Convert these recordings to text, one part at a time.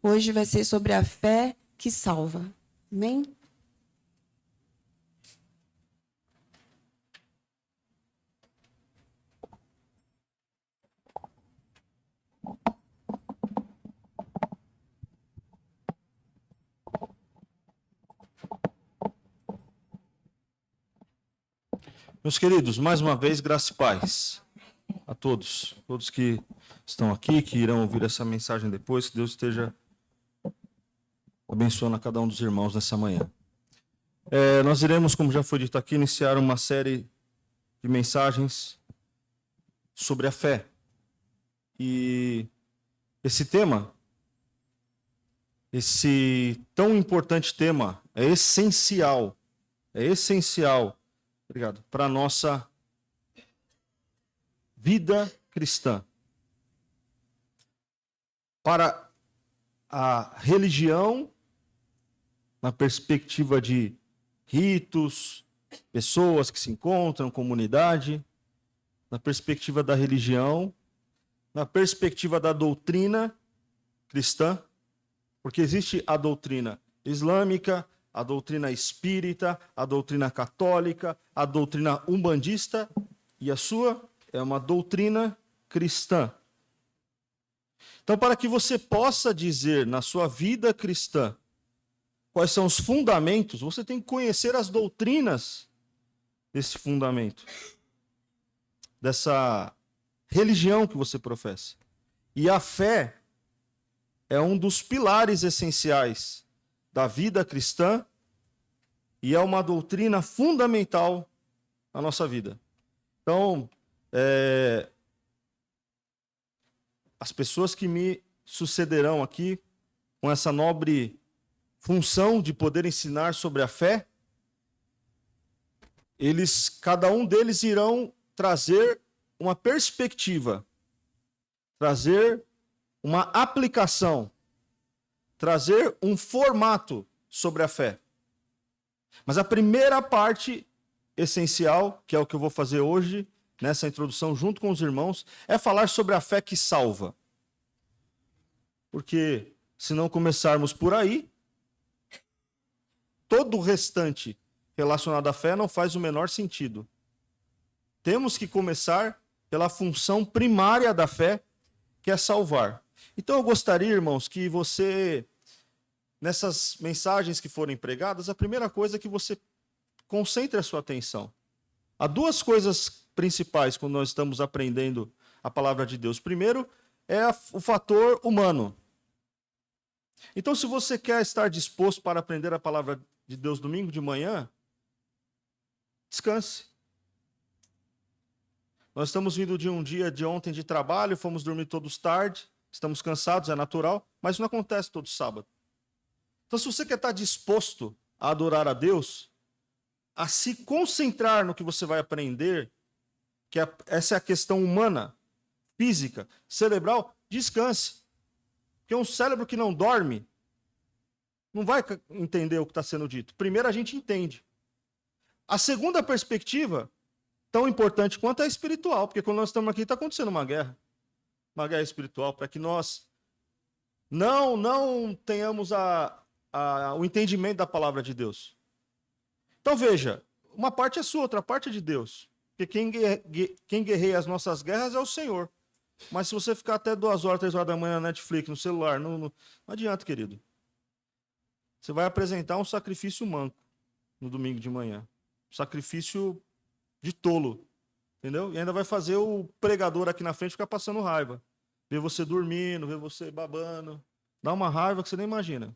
Hoje vai ser sobre a fé que salva. Amém? Meus queridos, mais uma vez, graça e paz a todos que estão aqui, que irão ouvir essa mensagem depois, que Deus esteja abençoando a cada um dos irmãos nessa manhã. Nós iremos, como já foi dito aqui, iniciar uma série de mensagens sobre a fé. E esse tema, esse tão importante tema, é essencial, obrigado, para a nossa vida cristã. Para a religião, na perspectiva de ritos, pessoas que se encontram, comunidade, na perspectiva da religião, na perspectiva da doutrina cristã, porque existe a doutrina islâmica, a doutrina espírita, a doutrina católica, a doutrina umbandista, e a sua é uma doutrina cristã. Então, para que você possa dizer na sua vida cristã quais são os fundamentos, você tem que conhecer as doutrinas desse fundamento, dessa religião que você professa. E a fé é um dos pilares essenciais da vida cristã e é uma doutrina fundamental na nossa vida. Então, as pessoas que me sucederão aqui com essa nobre função de poder ensinar sobre a fé, cada um deles irão trazer uma perspectiva, trazer uma aplicação, trazer um formato sobre a fé. Mas a primeira parte essencial, que é o que eu vou fazer hoje, nessa introdução, junto com os irmãos, é falar sobre a fé que salva. Porque, se não começarmos por aí, todo o restante relacionado à fé não faz o menor sentido. Temos que começar pela função primária da fé, que é salvar. Então eu gostaria, irmãos, que você, nessas mensagens que forem pregadas, a primeira coisa é que você concentre a sua atenção. Há duas coisas principais quando nós estamos aprendendo a palavra de Deus. Primeiro é o fator humano. Então, se você quer estar disposto para aprender a palavra de Deus domingo de manhã, descanse. Nós estamos vindo de um dia de ontem de trabalho, fomos dormir todos tarde, estamos cansados, é natural, mas isso não acontece todo sábado. Então, se você quer estar disposto a adorar a Deus, a se concentrar no que você vai aprender, essa é a questão humana, física, cerebral, descanse. Porque um cérebro que não dorme não vai entender o que está sendo dito. Primeiro a gente entende. A segunda perspectiva, tão importante quanto é a espiritual, porque quando nós estamos aqui está acontecendo uma guerra espiritual, para que nós não tenhamos o entendimento da palavra de Deus. Então veja, uma parte é sua, outra parte é de Deus. Porque quem guerreia as nossas guerras é o Senhor. Mas se você ficar até 2 horas, 3 horas da manhã na Netflix, no celular, não adianta, querido. Você vai apresentar um sacrifício manco no domingo de manhã. Um sacrifício de tolo. Entendeu? E ainda vai fazer o pregador aqui na frente ficar passando raiva. Ver você dormindo, ver você babando. Dá uma raiva que você nem imagina.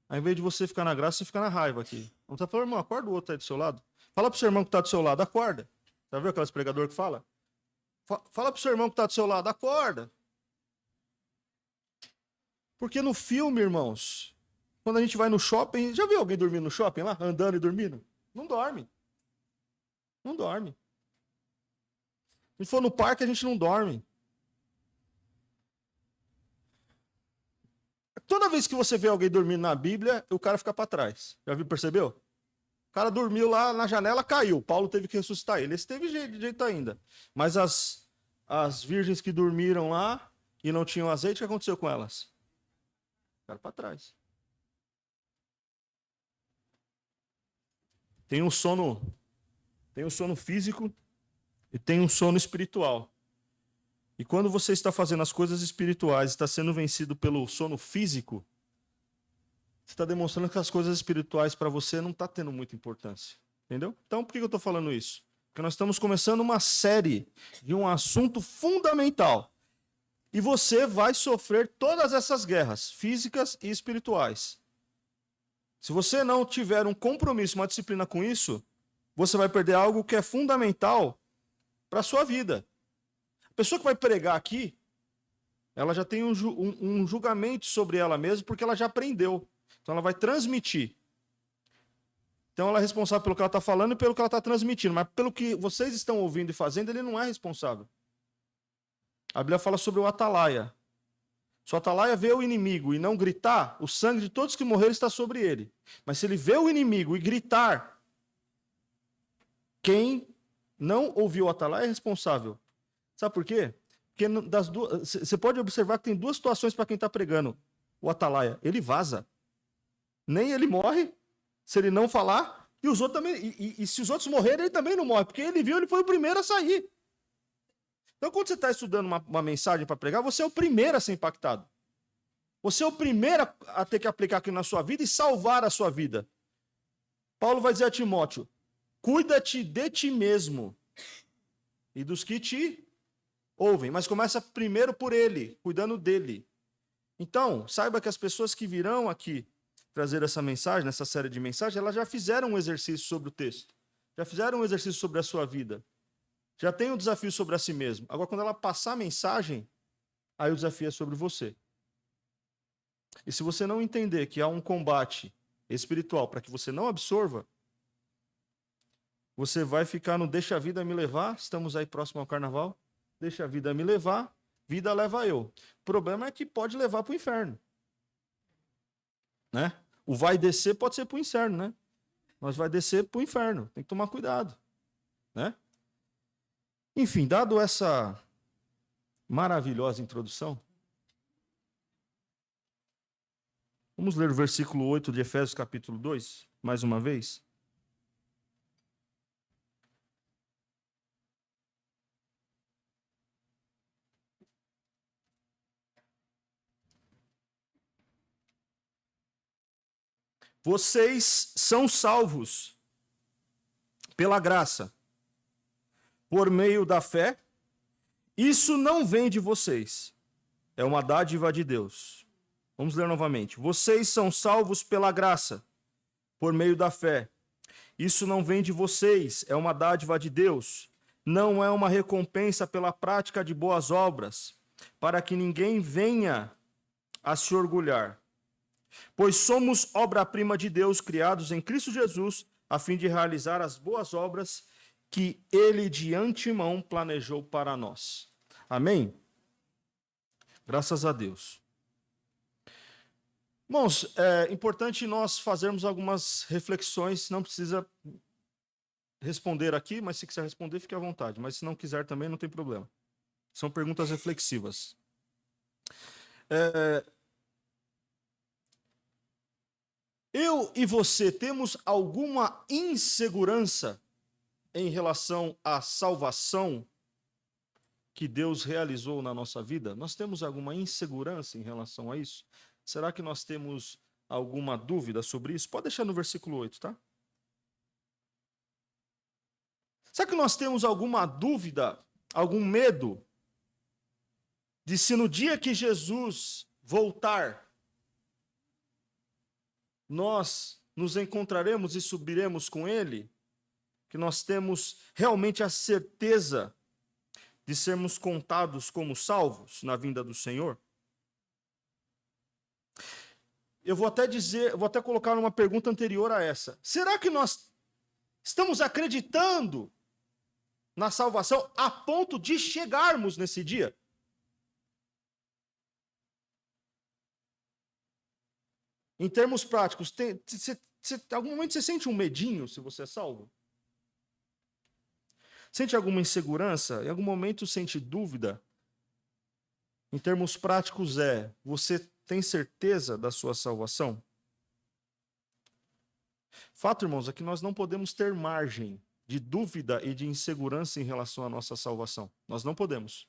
Ao invés de você ficar na graça, você fica na raiva aqui. Não tá falando, irmão, acorda o outro aí do seu lado. Fala pro seu irmão que tá do seu lado, acorda. Já viu aqueles pregadores que fala? Fala pro seu irmão que tá do seu lado, acorda. Porque no filme, irmãos, quando a gente vai no shopping, já viu alguém dormindo no shopping lá? Andando e dormindo? Não dorme. Não dorme. Se for no parque, a gente não dorme. Toda vez que você vê alguém dormindo na Bíblia, o cara fica para trás. Já viu, percebeu? O cara dormiu lá na janela, caiu. Paulo teve que ressuscitar ele. Esse teve jeito ainda. Mas as virgens que dormiram lá e não tinham azeite, o que aconteceu com elas? Ficaram para trás. Tem um sono físico e tem um sono espiritual. E quando você está fazendo as coisas espirituais, está sendo vencido pelo sono físico, você está demonstrando que as coisas espirituais para você não está tendo muita importância. Entendeu? Então, por que eu estou falando isso? Porque nós estamos começando uma série de um assunto fundamental. E você vai sofrer todas essas guerras, físicas e espirituais. Se você não tiver um compromisso, uma disciplina com isso, você vai perder algo que é fundamental para a sua vida. A pessoa que vai pregar aqui, ela já tem um julgamento sobre ela mesma, porque ela já aprendeu. Então ela vai transmitir. Então ela é responsável pelo que ela está falando e pelo que ela está transmitindo. Mas pelo que vocês estão ouvindo e fazendo, ele não é responsável. A Bíblia fala sobre o atalaia. Se o atalaia vê o inimigo e não gritar, o sangue de todos que morreram está sobre ele. Mas se ele vê o inimigo e gritar, quem não ouviu o atalaia é responsável. Sabe por quê? Porque você pode observar que tem duas situações para quem está pregando. O atalaia, ele vaza. Nem ele morre, se ele não falar, e os outros também. E se os outros morrerem, ele também não morre, porque ele viu, ele foi o primeiro a sair. Então, quando você está estudando uma mensagem para pregar, você é o primeiro a ser impactado. Você é o primeiro a ter que aplicar aquilo na sua vida e salvar a sua vida. Paulo vai dizer a Timóteo: cuida-te de ti mesmo e dos que te ouvem, mas começa primeiro por ele, cuidando dele. Então, saiba que as pessoas que virão aqui trazer essa mensagem, nessa série de mensagens, elas já fizeram um exercício sobre o texto, já fizeram um exercício sobre a sua vida, já tem um desafio sobre a si mesmo. Agora, quando ela passar a mensagem, aí o desafio é sobre você. E se você não entender que há um combate espiritual para que você não absorva, você vai ficar no deixa a vida me levar. Estamos aí próximo ao carnaval. Deixa a vida me levar, vida leva eu. O problema é que pode levar para o inferno. Né? O vai descer pode ser para o inferno, né? Mas vai descer para o inferno. Tem que tomar cuidado. Né? Enfim, dado essa maravilhosa introdução, vamos ler o versículo 8 de Efésios capítulo 2, mais uma vez. Vocês são salvos pela graça, por meio da fé. Isso não vem de vocês, é uma dádiva de Deus. Vamos ler novamente. Vocês são salvos pela graça, por meio da fé. Isso não vem de vocês, é uma dádiva de Deus. Não é uma recompensa pela prática de boas obras, para que ninguém venha a se orgulhar. Pois somos obra-prima de Deus, criados em Cristo Jesus, a fim de realizar as boas obras que Ele de antemão planejou para nós. Amém? Graças a Deus. Irmãos, é importante nós fazermos algumas reflexões. Não precisa responder aqui, mas se quiser responder, fique à vontade. Mas se não quiser também, não tem problema. São perguntas reflexivas. Eu e você temos alguma insegurança em relação à salvação que Deus realizou na nossa vida? Nós temos alguma insegurança em relação a isso? Será que nós temos alguma dúvida sobre isso? Pode deixar no versículo 8, tá? Será que nós temos alguma dúvida, algum medo de se no dia que Jesus voltar, nós nos encontraremos e subiremos com Ele? Que nós temos realmente a certeza de sermos contados como salvos na vinda do Senhor? Eu vou até colocar uma pergunta anterior a essa. Será que nós estamos acreditando na salvação a ponto de chegarmos nesse dia? Em termos práticos, em algum momento você sente um medinho se você é salvo? Sente alguma insegurança? Em algum momento sente dúvida? Em termos práticos você tem certeza da sua salvação? Fato, irmãos, é que nós não podemos ter margem de dúvida e de insegurança em relação à nossa salvação. Nós não podemos.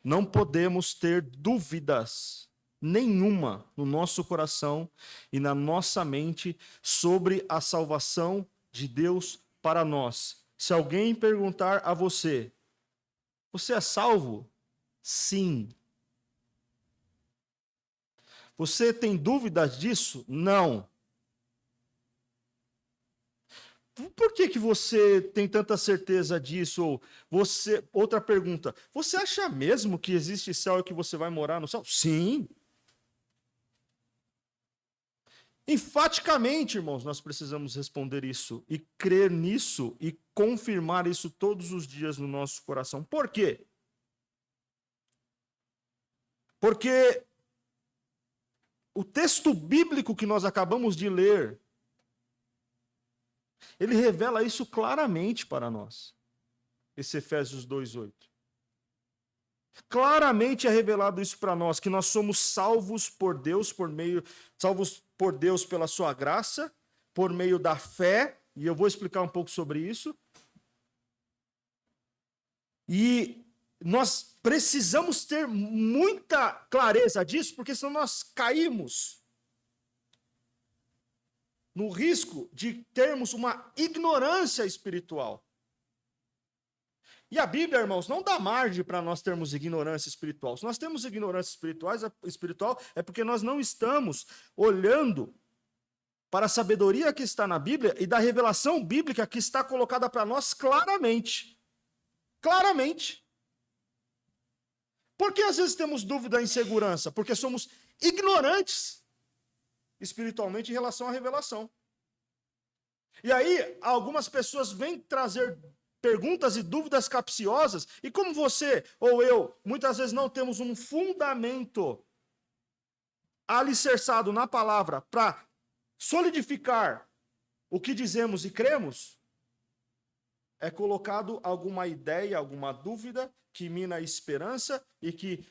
Não podemos ter dúvidas nenhuma no nosso coração e na nossa mente sobre a salvação de Deus para nós. Se alguém perguntar a você, você é salvo? Sim. Você tem dúvidas disso? Não. Por que você tem tanta certeza disso? Ou outra pergunta, você acha mesmo que existe céu e que você vai morar no céu? Sim. Enfaticamente, irmãos, nós precisamos responder isso e crer nisso e confirmar isso todos os dias no nosso coração. Por quê? Porque o texto bíblico que nós acabamos de ler, ele revela isso claramente para nós. Esse Efésios 2:8. Claramente é revelado isso para nós, que nós somos salvos por Deus pela sua graça, por meio da fé, e eu vou explicar um pouco sobre isso. E nós precisamos ter muita clareza disso, porque senão nós caímos no risco de termos uma ignorância espiritual. E a Bíblia, irmãos, não dá margem para nós termos ignorância espiritual. Se nós temos ignorância espiritual, é porque nós não estamos olhando para a sabedoria que está na Bíblia e da revelação bíblica que está colocada para nós claramente. Claramente. Por que às vezes temos dúvida e insegurança? Porque somos ignorantes espiritualmente em relação à revelação. E aí, algumas pessoas vêm trazer perguntas e dúvidas capciosas, e como você ou eu, muitas vezes não temos um fundamento alicerçado na palavra para solidificar o que dizemos e cremos, é colocado alguma ideia, alguma dúvida que mina a esperança e que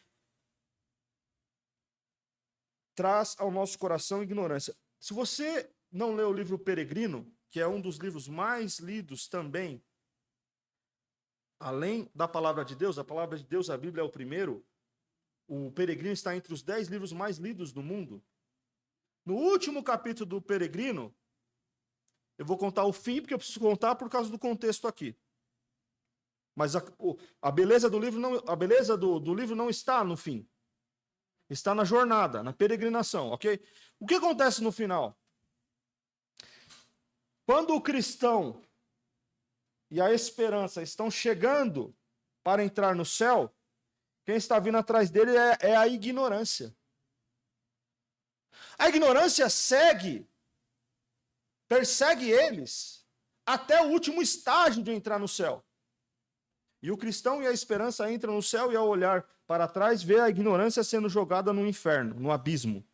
traz ao nosso coração ignorância. Se você não leu o livro Peregrino, que é um dos livros mais lidos também, além da palavra de Deus, a Bíblia é o primeiro, o Peregrino está entre os 10 livros mais lidos do mundo. No último capítulo do Peregrino, eu vou contar o fim, porque eu preciso contar por causa do contexto aqui. Mas a beleza do livro não está no fim. Está na jornada, na peregrinação, ok? O que acontece no final? Quando o cristão e a esperança estão chegando para entrar no céu, quem está vindo atrás dele é a ignorância. A ignorância persegue eles até o último estágio de entrar no céu. E o cristão e a esperança entram no céu e ao olhar para trás vê a ignorância sendo jogada no inferno, no abismo.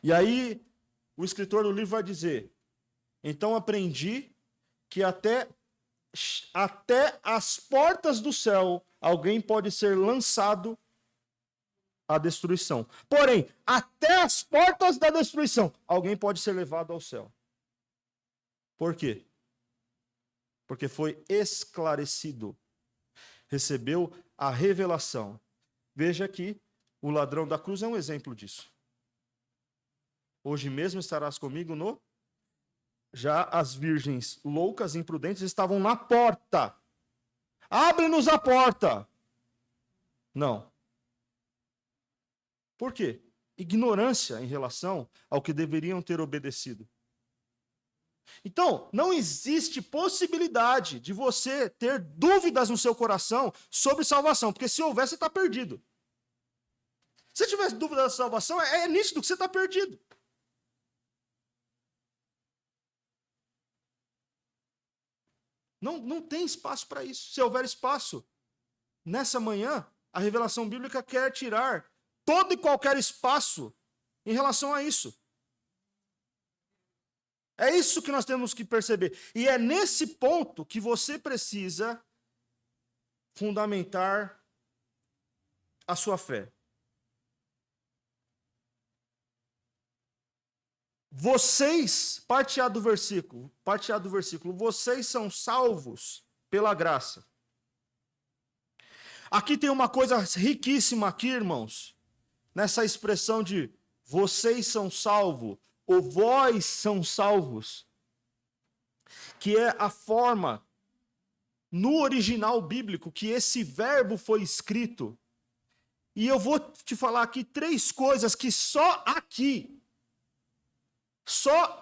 E aí o escritor do livro vai dizer: então aprendi que até as portas do céu alguém pode ser lançado à destruição. Porém, até as portas da destruição alguém pode ser levado ao céu. Por quê? Porque foi esclarecido. Recebeu a revelação. Veja que o ladrão da cruz é um exemplo disso. Hoje mesmo estarás comigo no... Já as virgens loucas, imprudentes, estavam na porta. Abre-nos a porta. Não. Por quê? Ignorância em relação ao que deveriam ter obedecido. Então, não existe possibilidade de você ter dúvidas no seu coração sobre salvação, porque se houver, você está perdido. Se tivesse dúvida da salvação, é nítido que você está perdido. Não tem espaço para isso. Se houver espaço, nessa manhã, a revelação bíblica quer tirar todo e qualquer espaço em relação a isso. É isso que nós temos que perceber. E é nesse ponto que você precisa fundamentar a sua fé. Vocês, parte A do versículo, vocês são salvos pela graça. Aqui tem uma coisa riquíssima aqui, irmãos, nessa expressão de vocês são salvos, ou vós são salvos, que é a forma, no original bíblico, que esse verbo foi escrito. E eu vou te falar aqui 3 coisas que só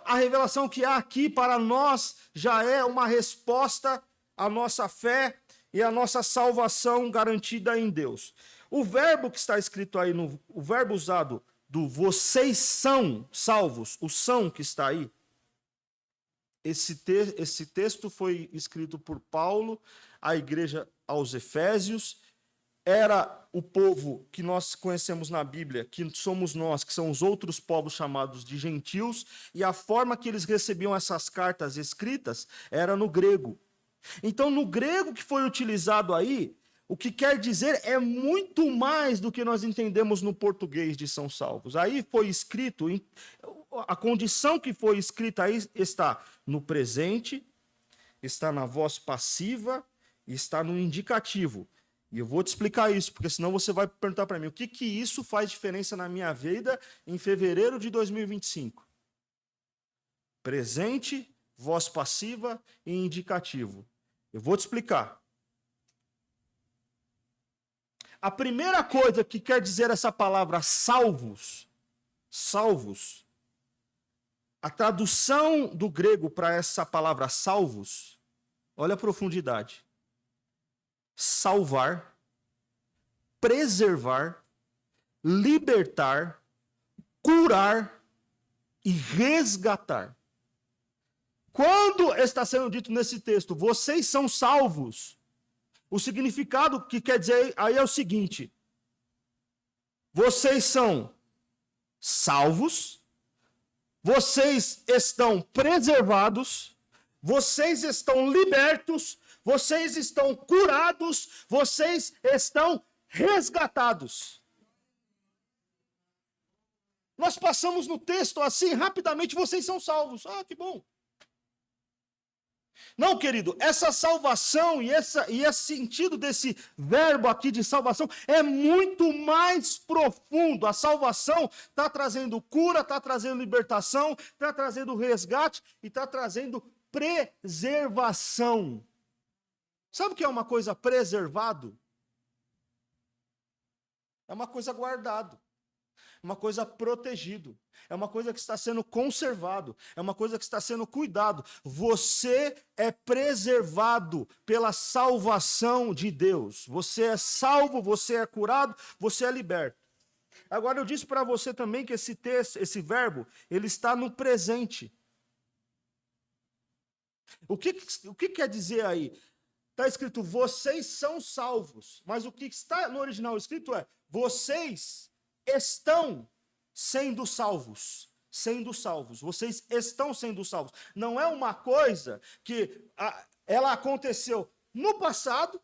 a revelação que há aqui para nós já é uma resposta à nossa fé e à nossa salvação garantida em Deus. O verbo que está escrito aí, o verbo usado do vocês são salvos, o são que está aí, esse texto foi escrito por Paulo à igreja aos Efésios. Era o povo que nós conhecemos na Bíblia, que somos nós, que são os outros povos chamados de gentios, e a forma que eles recebiam essas cartas escritas era no grego. Então, no grego que foi utilizado aí, o que quer dizer é muito mais do que nós entendemos no português de são salvos. Aí foi escrito, a condição que foi escrita aí está no presente, está na voz passiva e está no indicativo. E eu vou te explicar isso, porque senão você vai perguntar para mim, o que isso faz diferença na minha vida em fevereiro de 2025? Presente, voz passiva e indicativo. Eu vou te explicar. A primeira coisa que quer dizer essa palavra salvos, a tradução do grego para essa palavra salvos, olha a profundidade. Salvar, preservar, libertar, curar e resgatar. Quando está sendo dito nesse texto, vocês são salvos, o significado que quer dizer aí é o seguinte: vocês são salvos, vocês estão preservados, vocês estão libertos, vocês estão curados, vocês estão resgatados. Nós passamos no texto assim, rapidamente, vocês são salvos. Ah, que bom. Não, querido, essa salvação e esse sentido desse verbo aqui de salvação é muito mais profundo. A salvação está trazendo cura, está trazendo libertação, está trazendo resgate e está trazendo preservação. Sabe o que é uma coisa preservado? É uma coisa guardado, uma coisa protegido, é uma coisa que está sendo conservado, é uma coisa que está sendo cuidado. Você é preservado pela salvação de Deus. Você é salvo, você é curado, você é liberto. Agora eu disse para você também que esse texto, esse verbo, ele está no presente. O que quer dizer aí? Está escrito, vocês são salvos. Mas o que está no original escrito é, vocês estão sendo salvos. Sendo salvos. Vocês estão sendo salvos. Não é uma coisa que ela aconteceu no passado,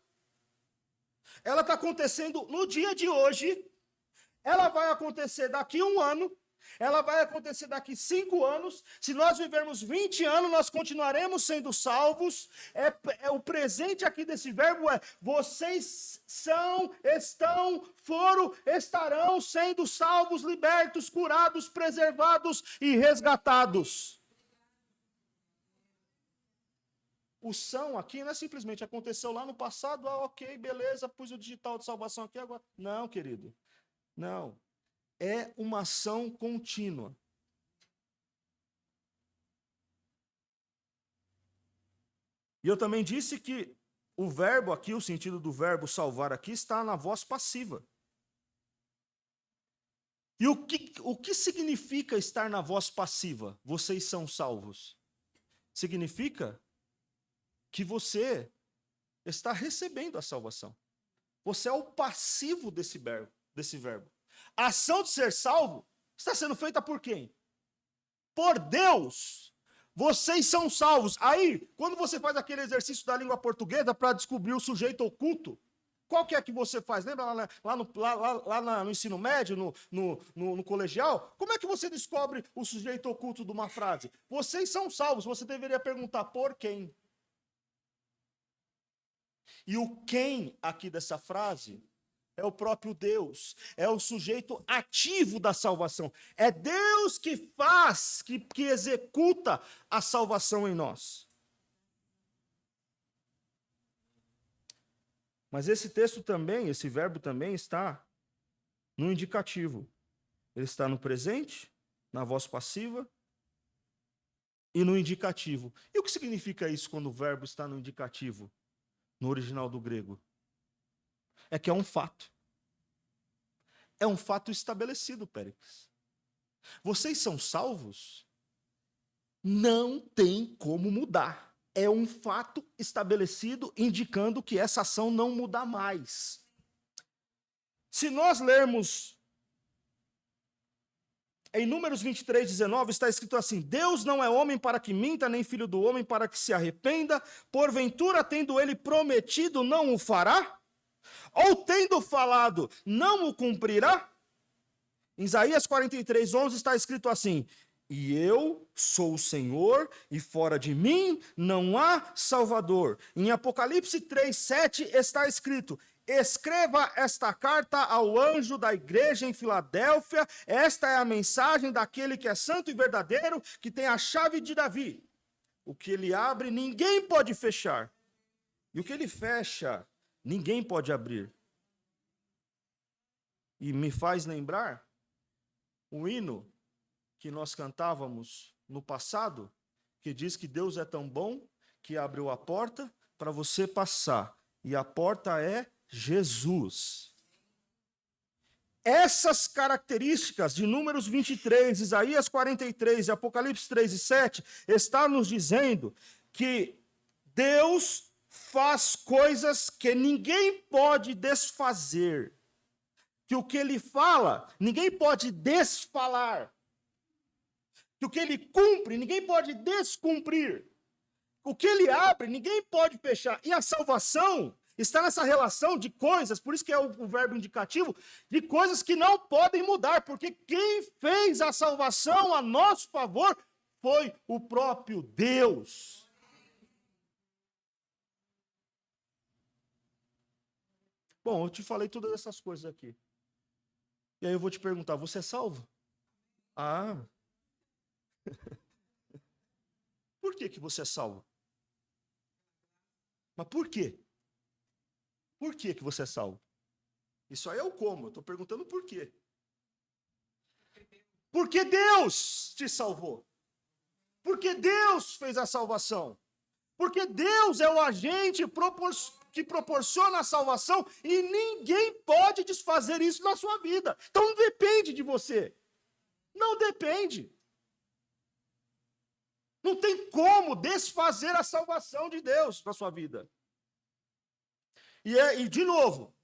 ela está acontecendo no dia de hoje, ela vai acontecer daqui a 1 ano, ela vai acontecer daqui 5 anos. Se nós vivermos 20 anos, nós continuaremos sendo salvos. O presente aqui desse verbo é: vocês são, estão, foram, estarão sendo salvos, libertos, curados, preservados e resgatados. O são aqui não é simplesmente aconteceu lá no passado, ok, beleza, pus o digital de salvação aqui agora. Não, querido, não. É uma ação contínua. E eu também disse que o verbo aqui, o sentido do verbo salvar aqui, está na voz passiva. E o que significa estar na voz passiva? Vocês são salvos. Significa que você está recebendo a salvação. Você é o passivo desse verbo. A ação de ser salvo está sendo feita por quem? Por Deus. Vocês são salvos. Aí, quando você faz aquele exercício da língua portuguesa para descobrir o sujeito oculto, Qual que é que você faz? Lembra no ensino médio, no colegial? Como é que você descobre o sujeito oculto de uma frase? Vocês são salvos, você deveria perguntar por quem. E o quem aqui dessa frase é o próprio Deus, é o sujeito ativo da salvação. É Deus que faz, que executa a salvação em nós. Mas esse texto também, esse verbo também está no indicativo. Ele está no presente, na voz passiva e no indicativo. E o que significa isso quando o verbo está no indicativo, no original do grego? É que é um fato. É um fato estabelecido, Péricles. Vocês são salvos? Não tem como mudar. É um fato estabelecido, indicando que essa ação não muda mais. Se nós lermos em Números 23, 19, está escrito assim: Deus não é homem para que minta, nem filho do homem para que se arrependa. Porventura, tendo ele prometido, não o fará? Ou tendo falado, não o cumprirá? Em Isaías 43, 11 está escrito assim: E eu sou o Senhor, e fora de mim não há Salvador. Em Apocalipse 3, 7 está escrito: Escreva esta carta ao anjo da igreja em Filadélfia. Esta é a mensagem daquele que é santo e verdadeiro, que tem a chave de Davi. O que ele abre, ninguém pode fechar. E o que ele fecha, ninguém pode abrir. E me faz lembrar o hino que nós cantávamos no passado, que diz que Deus é tão bom que abriu a porta para você passar. E a porta é Jesus. Essas características de Números 23, Isaías 43 e Apocalipse 3 e 7 estão nos dizendo que Deus faz coisas que ninguém pode desfazer. Que o que ele fala, ninguém pode desfalar. Que o que ele cumpre, ninguém pode descumprir. O que ele abre, ninguém pode fechar. E a salvação está nessa relação de coisas, por isso que é o verbo indicativo, de coisas que não podem mudar, porque quem fez a salvação a nosso favor foi o próprio Deus. Bom, eu te falei todas essas coisas aqui. E aí eu vou te perguntar, você é salvo? Ah. Por que você é salvo? Mas por quê? Por que você é salvo? Isso aí é o como, eu estou perguntando por quê. Porque Deus te salvou. Porque Deus fez a salvação. Porque Deus é o agente que proporciona a salvação e ninguém pode desfazer isso na sua vida. Então não depende de você. Não depende. Não tem como desfazer a salvação de Deus na sua vida. E de novo,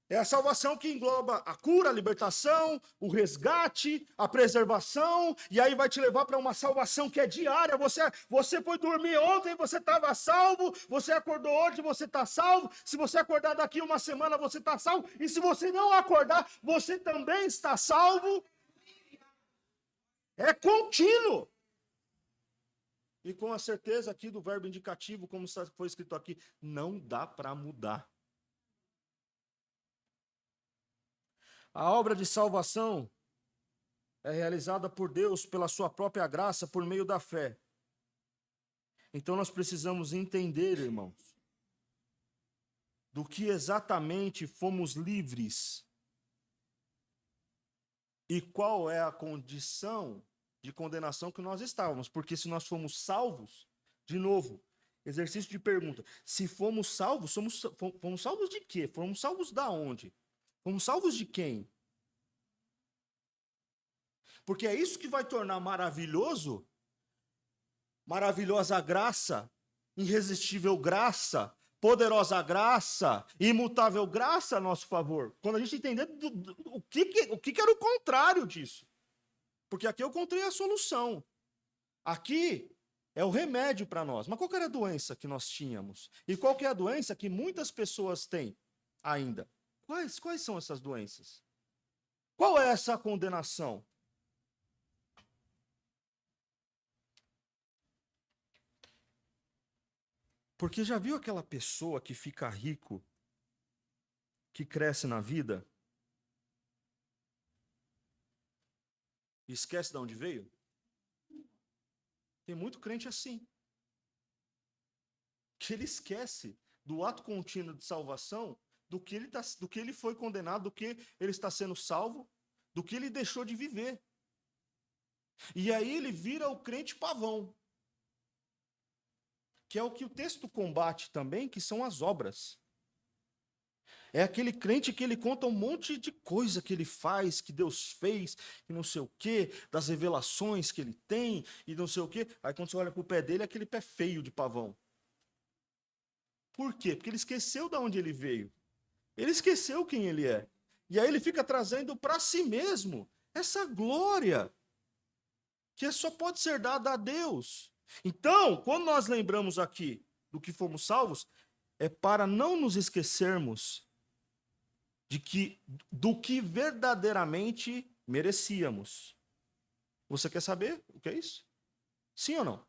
é a salvação que engloba a cura, a libertação, o resgate, a preservação, e aí vai te levar para uma salvação que é diária. Você foi dormir ontem, você estava salvo, você acordou hoje, você está salvo. Se você acordar daqui uma semana, você está salvo. E se você não acordar, você também está salvo. É contínuo. E com a certeza aqui do verbo indicativo, como foi escrito aqui, não dá para mudar. A obra de salvação é realizada por Deus pela sua própria graça, por meio da fé. Então nós precisamos entender, irmãos, do que exatamente fomos livres e qual é a condição de condenação que nós estávamos. Porque se nós fomos salvos, de novo, exercício de pergunta, se fomos salvos, fomos salvos de quê? Fomos salvos da onde? Fomos salvos de quem? Porque é isso que vai tornar maravilhosa graça, irresistível graça, poderosa graça, imutável graça a nosso favor. Quando a gente entender o que era o contrário disso. Porque aqui eu encontrei a solução. Aqui É o remédio para nós. Mas qual que era a doença que nós tínhamos? E qual que é a doença que muitas pessoas têm ainda? Quais são essas doenças? Qual é essa condenação? Porque já viu aquela pessoa que fica rico, que cresce na vida, e esquece de onde veio? Tem muito crente assim. Que ele esquece do ato contínuo de salvação, do que ele foi condenado, do que ele está sendo salvo, do que ele deixou de viver. E aí ele vira o crente pavão. Que é o que o texto combate também, que são as obras. É aquele crente que ele conta um monte de coisa que ele faz, que Deus fez, e não sei o quê, das revelações que ele tem, e não sei o quê. Aí quando você olha para o pé dele, é aquele pé feio de pavão. Por quê? Porque ele esqueceu de onde ele veio. Ele esqueceu quem ele é. E aí ele fica trazendo para si mesmo essa glória, que só pode ser dada a Deus. Então, quando nós lembramos aqui do que fomos salvos, é para não nos esquecermos do que verdadeiramente merecíamos. Você quer saber o que é isso? Sim ou não?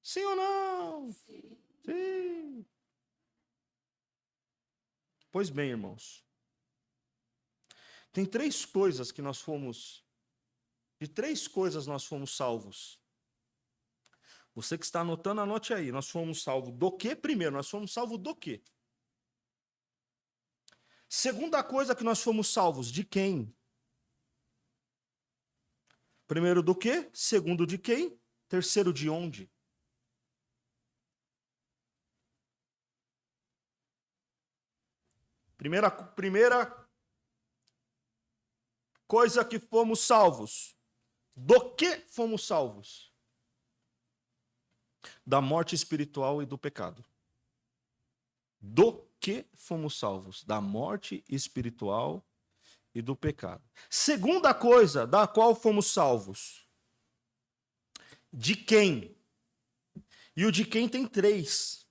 Sim ou não? Sim. Pois bem, irmãos. Tem três coisas que nós fomos... De três coisas nós fomos salvos. Você que está anotando, anote aí. Nós fomos salvos do quê? Primeiro, nós fomos salvos do quê? Segunda coisa que nós fomos salvos, de quem? Primeiro, do quê? Segundo, de quem? Terceiro, de onde? Primeira coisa que fomos salvos. Do que fomos salvos? Da morte espiritual e do pecado. Do que fomos salvos? Da morte espiritual e do pecado. Segunda coisa da qual fomos salvos. De quem? E o de quem tem três.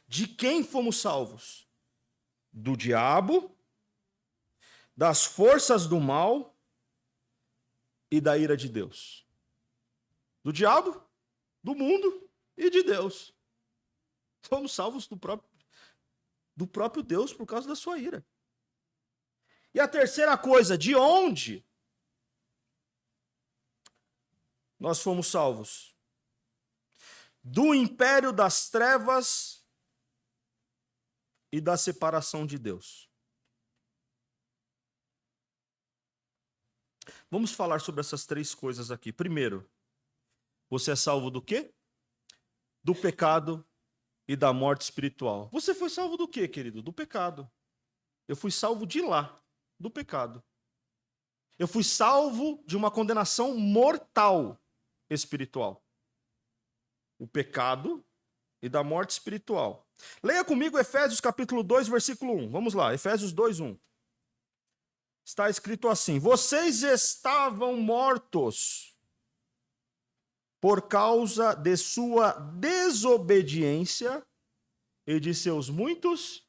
De quem fomos salvos? Do diabo, das forças do mal e da ira de Deus. Do diabo, do mundo e de Deus. Fomos salvos do próprio Deus por causa da sua ira. E a terceira coisa, de onde nós fomos salvos? Do império das trevas e da separação de Deus. Vamos falar sobre essas três coisas aqui. Primeiro, você é salvo do quê? Do pecado e da morte espiritual. Você foi salvo do quê, querido? Do pecado. Eu fui salvo de lá, do pecado. Eu fui salvo de uma condenação mortal espiritual. O pecado e da morte espiritual. Leia comigo Efésios capítulo 2, versículo 1. Vamos lá, Efésios 2, 1. Está escrito assim: vocês estavam mortos por causa de sua desobediência e de seus muitos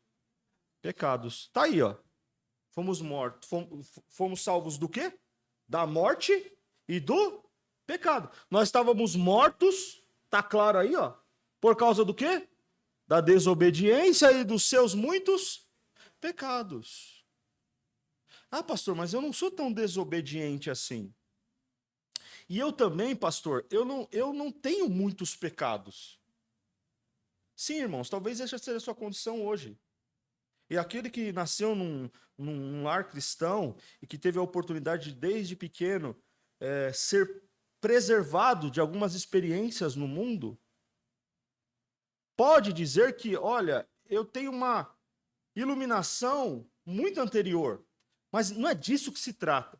pecados. Está aí, ó. Fomos mortos. Fomos salvos do quê? Da morte e do pecado. Nós estávamos mortos, tá claro aí, ó. Por causa do quê? Da desobediência e dos seus muitos pecados. Ah, pastor, mas eu não sou tão desobediente assim. E eu também, pastor, eu não tenho muitos pecados. Sim, irmãos, talvez essa seja a sua condição hoje. E aquele que nasceu num lar cristão e que teve a oportunidade de, desde pequeno, ser preservado de algumas experiências no mundo, pode dizer que, olha, eu tenho uma iluminação muito anterior. Mas não é disso que se trata.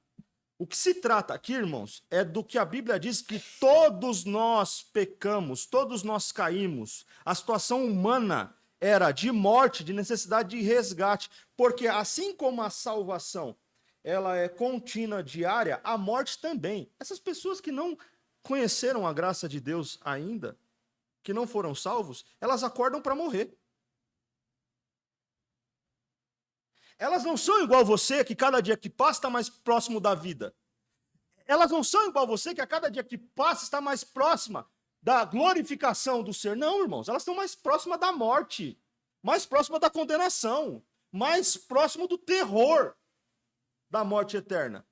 O que se trata aqui, irmãos, é do que a Bíblia diz, que todos nós pecamos, todos nós caímos. A situação humana era de morte, de necessidade de resgate. Porque assim como a salvação ela é contínua, diária, a morte também. Essas pessoas que não conheceram a graça de Deus ainda, que não foram salvos, elas acordam para morrer. Elas não são igual você, que cada dia que passa está mais próximo da vida. Elas não são igual você, que a cada dia que passa está mais próxima da glorificação do ser. Não, irmãos, elas estão mais próximas da morte, mais próximas da condenação, mais próximo do terror da morte eterna.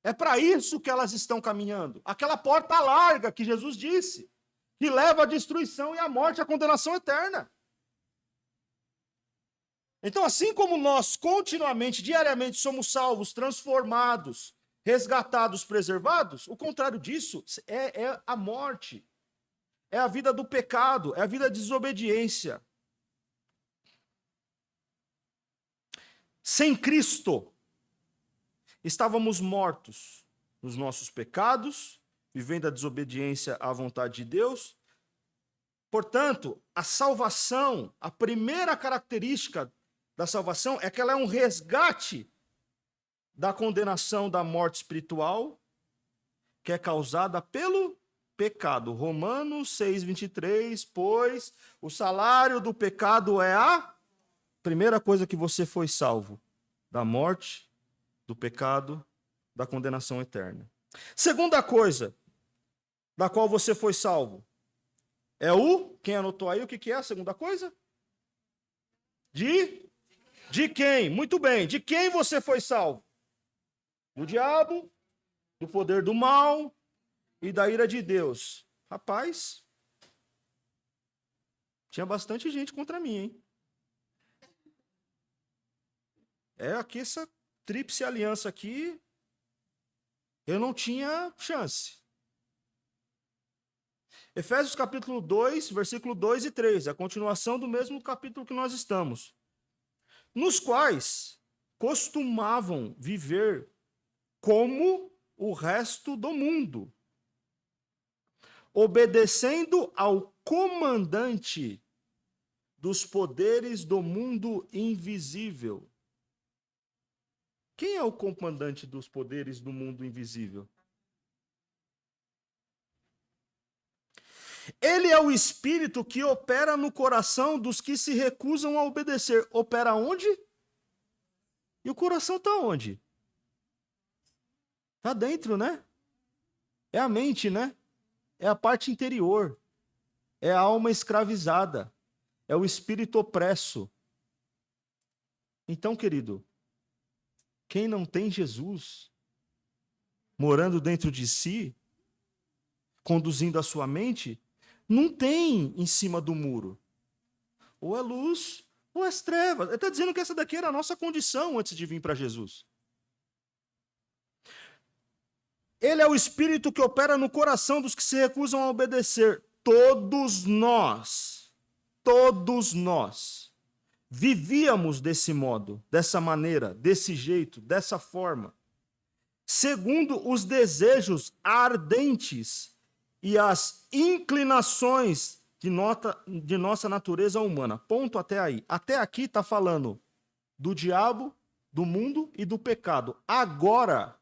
É para isso que elas estão caminhando. Aquela porta larga que Jesus disse, que leva à destruição e à morte, à condenação eterna. Então, assim como nós continuamente, diariamente, somos salvos, transformados, resgatados, preservados, o contrário disso é a morte. É a vida do pecado, é a vida da desobediência. Sem Cristo, estávamos mortos nos nossos pecados, vivendo a desobediência à vontade de Deus. Portanto, a salvação, a primeira característica da salvação é que ela é um resgate da condenação da morte espiritual que é causada pelo pecado. Romanos 6:23, pois o salário do pecado é a primeira coisa que você foi salvo, da morte, do pecado, da condenação eterna. Segunda coisa da qual você foi salvo é quem anotou aí, o que é a segunda coisa? De quem? Muito bem, de quem você foi salvo? Do diabo, do poder do mal e da ira de Deus. Rapaz, tinha bastante gente contra mim, hein? Aqui essa tríplice aliança aqui, eu não tinha chance. Efésios capítulo 2, versículo 2 e 3, a continuação do mesmo capítulo que nós estamos. Nos quais costumavam viver como o resto do mundo, obedecendo ao comandante dos poderes do mundo invisível. Quem é o comandante dos poderes do mundo invisível? Ele é o espírito que opera no coração dos que se recusam a obedecer. Opera onde? E o coração está onde? Está dentro, né? É a mente, né? É a parte interior. É a alma escravizada. É o espírito opresso. Então, querido, quem não tem Jesus morando dentro de si, conduzindo a sua mente, não tem em cima do muro. Ou é luz, ou é trevas. Ele está dizendo que essa daqui era a nossa condição antes de vir para Jesus. Ele é o espírito que opera no coração dos que se recusam a obedecer. Todos nós vivíamos desse modo, dessa maneira, desse jeito, dessa forma, segundo os desejos ardentes e as inclinações de nossa natureza humana. Ponto até aí. Até aqui está falando do diabo, do mundo e do pecado. Agora,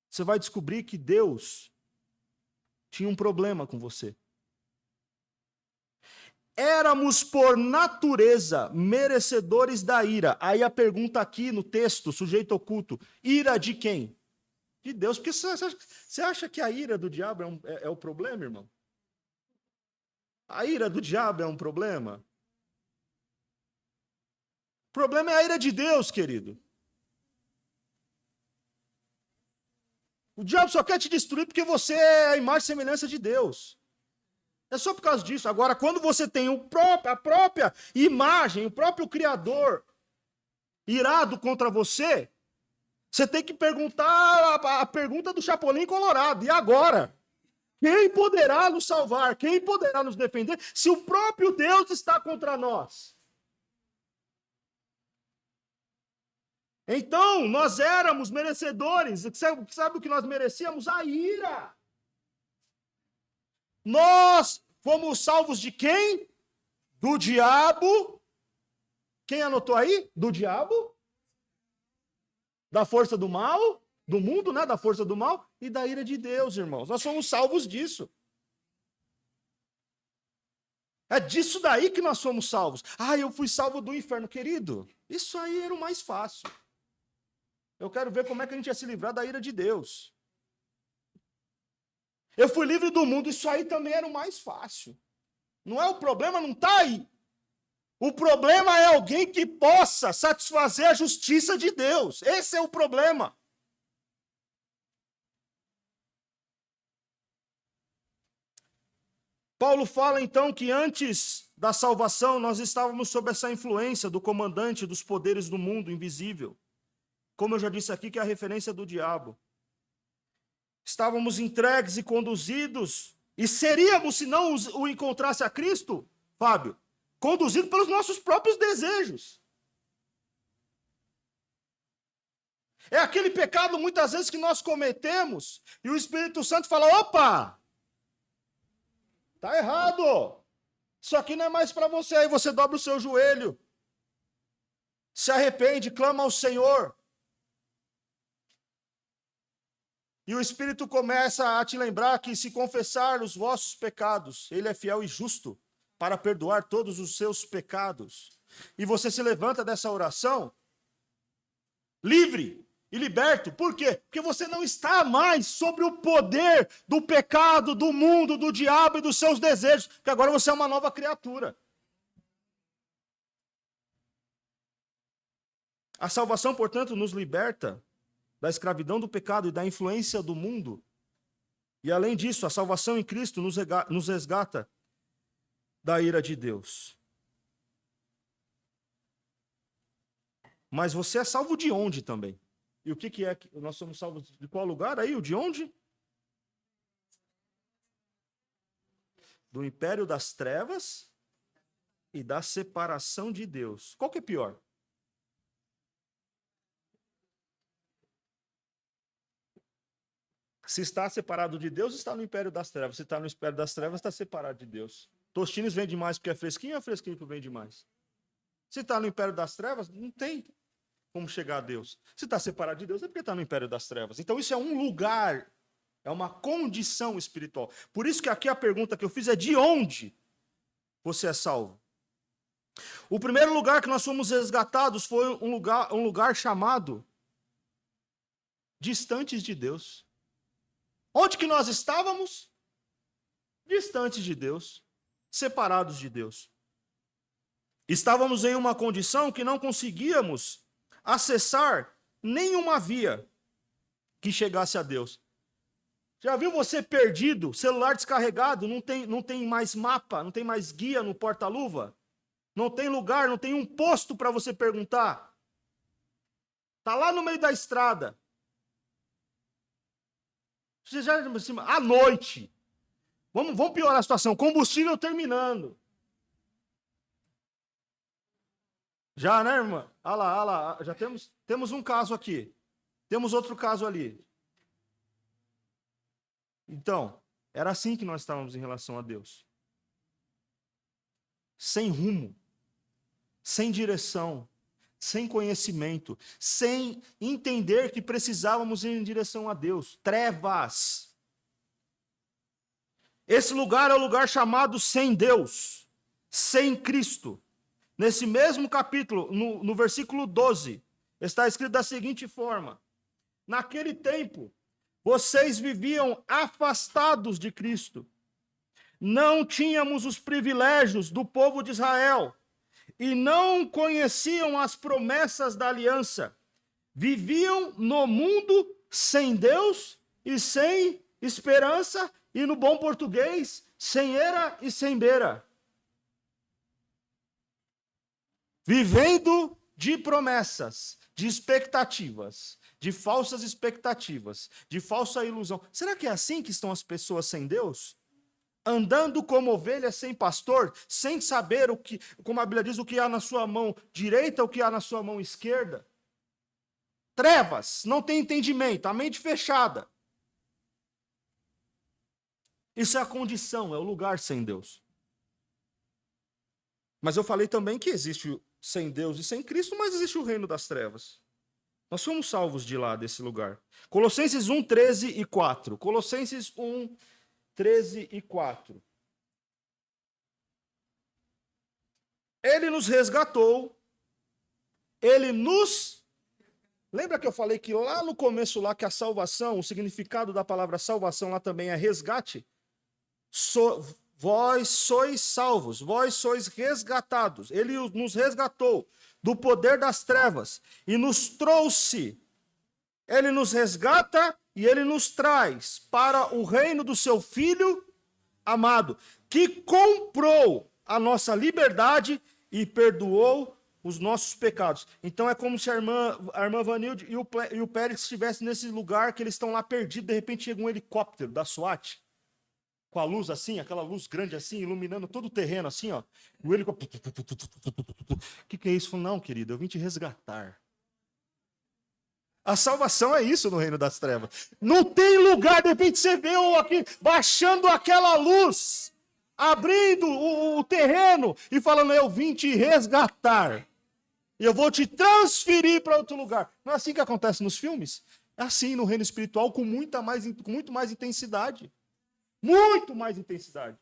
você vai descobrir que Deus tinha um problema com você. Éramos, por natureza, merecedores da ira. Aí a pergunta aqui no texto, sujeito oculto, ira de quem? De Deus. Porque você acha que a ira do diabo é o problema, irmão? A ira do diabo é um problema? O problema é a ira de Deus, querido. O diabo só quer te destruir porque você é a imagem e semelhança de Deus. É só por causa disso. Agora, quando você tem a própria imagem, o próprio Criador irado contra você, você tem que perguntar a pergunta do Chapolin Colorado. E agora? Quem poderá nos salvar? Quem poderá nos defender se o próprio Deus está contra nós? Então, nós éramos merecedores. Sabe o que nós merecíamos? A ira. Nós fomos salvos de quem? Do diabo. Quem anotou aí? Do diabo? Da força do mal? do mundo, né, da força do mal, e da ira de Deus, irmãos. Nós somos salvos disso. É disso daí que nós somos salvos. Ah, eu fui salvo do inferno, querido. Isso aí era o mais fácil. Eu quero ver como é que a gente ia se livrar da ira de Deus. Eu fui livre do mundo, isso aí também era o mais fácil. Não é o problema, não está aí. O problema é alguém que possa satisfazer a justiça de Deus. Esse é o problema. Paulo fala então que antes da salvação nós estávamos sob essa influência do comandante dos poderes do mundo invisível. Como eu já disse aqui, que é a referência do diabo. Estávamos entregues e conduzidos, e seríamos, se não o encontrasse a Cristo, Fábio, conduzidos pelos nossos próprios desejos. É aquele pecado muitas vezes que nós cometemos, e o Espírito Santo fala, opa! Tá errado. Isso aqui não é mais para você. Aí você dobra o seu joelho. Se arrepende, clama ao Senhor. E o Espírito começa a te lembrar que se confessar os vossos pecados, Ele é fiel e justo para perdoar todos os seus pecados. E você se levanta dessa oração livre e liberto. Por quê? Porque você não está mais sobre o poder do pecado, do mundo, do diabo e dos seus desejos, porque agora você é uma nova criatura. A salvação, portanto, nos liberta da escravidão do pecado e da influência do mundo. E além disso, a salvação em Cristo nos resgata da ira de Deus. Mas você é salvo de onde também? E o que é que nós somos salvos de qual lugar aí? O de onde? Do império das trevas e da separação de Deus. Qual que é pior? Se está separado de Deus, está no império das trevas. Se está no império das trevas, está separado de Deus. Tostines vende mais porque é fresquinho, ou é fresquinho porque vende mais? Se está no império das trevas, não tem como chegar a Deus. Se está separado de Deus, é porque está no império das trevas. Então isso é um lugar, é uma condição espiritual. Por isso que aqui a pergunta que eu fiz é de onde você é salvo? O primeiro lugar que nós fomos resgatados foi um lugar chamado distantes de Deus. Onde que nós estávamos? Distantes de Deus, separados de Deus. Estávamos em uma condição que não conseguíamos acessar nenhuma via que chegasse a Deus. Já viu você perdido, celular descarregado, não tem mais mapa, não tem mais guia no porta-luva? Não tem lugar, não tem um posto para você perguntar. Está lá no meio da estrada. Você já à noite. Vamos piorar a situação. Combustível terminando. Já, né, irmã? Olha lá. Já temos um caso aqui. Temos outro caso ali. Então, era assim que nós estávamos em relação a Deus. Sem rumo, sem direção, sem conhecimento, sem entender que precisávamos ir em direção a Deus. Trevas. Esse lugar é o lugar chamado sem Deus, sem Cristo. Nesse mesmo capítulo, no versículo 12, está escrito da seguinte forma: naquele tempo, vocês viviam afastados de Cristo. Não tínhamos os privilégios do povo de Israel e não conheciam as promessas da aliança. Viviam no mundo sem Deus e sem esperança, e no bom português, sem era e sem beira. Vivendo de promessas, de expectativas, de falsas expectativas, de falsa ilusão. Será que é assim que estão as pessoas sem Deus? Andando como ovelhas sem pastor, sem saber o que, como a Bíblia diz, o que há na sua mão direita, o que há na sua mão esquerda. Trevas, não tem entendimento, a mente fechada. Isso é a condição, é o lugar sem Deus. Mas eu falei também que existe sem Deus e sem Cristo, mas existe o reino das trevas. Nós fomos salvos de lá, desse lugar. Colossenses 1, 13 e 4. Colossenses 1, 13 e 4. Ele nos resgatou, ele nos... Lembra que eu falei que lá no começo, lá que a salvação, o significado da palavra salvação lá também é resgate? Vós sois salvos, vós sois resgatados. Ele nos resgatou do poder das trevas e nos trouxe. Ele nos resgata e ele nos traz para o reino do seu Filho amado, que comprou a nossa liberdade e perdoou os nossos pecados. Então é como se a irmã Vanilde e o Pérez estivessem nesse lugar que eles estão lá perdidos, de repente chega um helicóptero da SWAT, com a luz assim, aquela luz grande assim, iluminando todo o terreno assim, ó. O helicóptero... O que é isso? Não, querido, eu vim te resgatar. A salvação é isso no reino das trevas. Não tem lugar, de repente você vê aqui baixando aquela luz, abrindo o terreno e falando, eu vim te resgatar. E eu vou te transferir para outro lugar. Não é assim que acontece nos filmes? É assim no reino espiritual, com muito mais intensidade. Muito mais intensidade.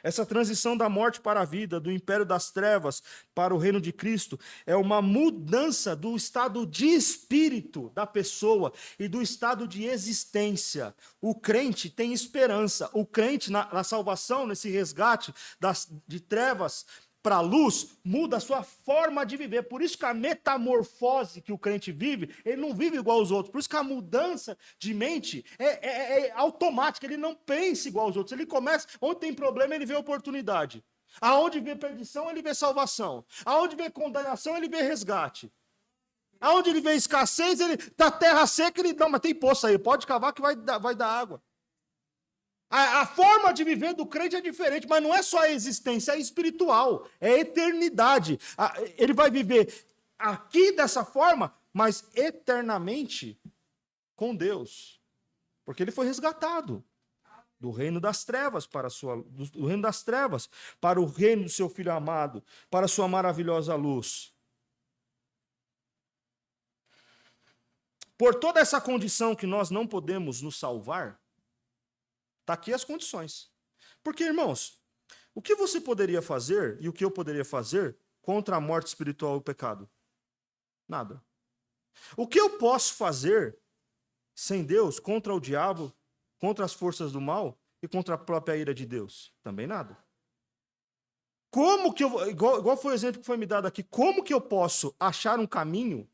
Essa transição da morte para a vida, do império das trevas para o reino de Cristo, é uma mudança do estado de espírito da pessoa e do estado de existência. O crente tem esperança. O crente, na salvação, nesse resgate de trevas para a luz, muda a sua forma de viver. Por isso que a metamorfose que o crente vive, ele não vive igual aos outros. Por isso que a mudança de mente é automática. Ele não pensa igual aos outros. Ele começa, onde tem problema, ele vê oportunidade. Aonde vê perdição, ele vê salvação. Aonde vê condenação, ele vê resgate. Aonde ele vê escassez, ele tá terra seca, ele não, mas tem poço aí, pode cavar que vai dar água. A forma de viver do crente é diferente, mas não é só a existência, é espiritual, é a eternidade. Ele vai viver aqui dessa forma, mas eternamente com Deus. Porque ele foi resgatado do reino das trevas do reino das trevas para o reino do seu Filho amado, para a sua maravilhosa luz. Por toda essa condição que nós não podemos nos salvar, está aqui as condições. Porque, irmãos, o que você poderia fazer e o que eu poderia fazer contra a morte espiritual e o pecado? Nada. O que eu posso fazer sem Deus contra o diabo, contra as forças do mal e contra a própria ira de Deus? Também nada. Como que eu, igual foi o exemplo que foi me dado aqui, como que eu posso achar um caminho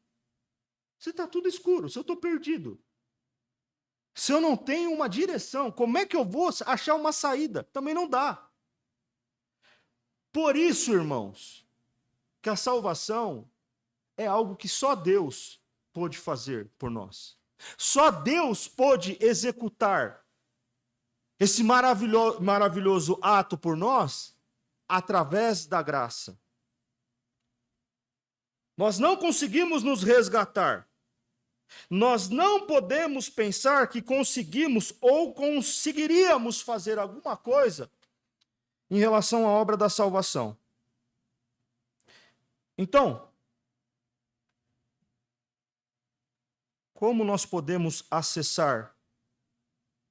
se está tudo escuro, se eu estou perdido? Se eu não tenho uma direção, como é que eu vou achar uma saída? Também não dá. Por isso, irmãos, que a salvação é algo que só Deus pôde fazer por nós. Só Deus pôde executar esse maravilhoso ato por nós através da graça. Nós não conseguimos nos resgatar. Nós não podemos pensar que conseguimos ou conseguiríamos fazer alguma coisa em relação à obra da salvação. Então, como nós podemos acessar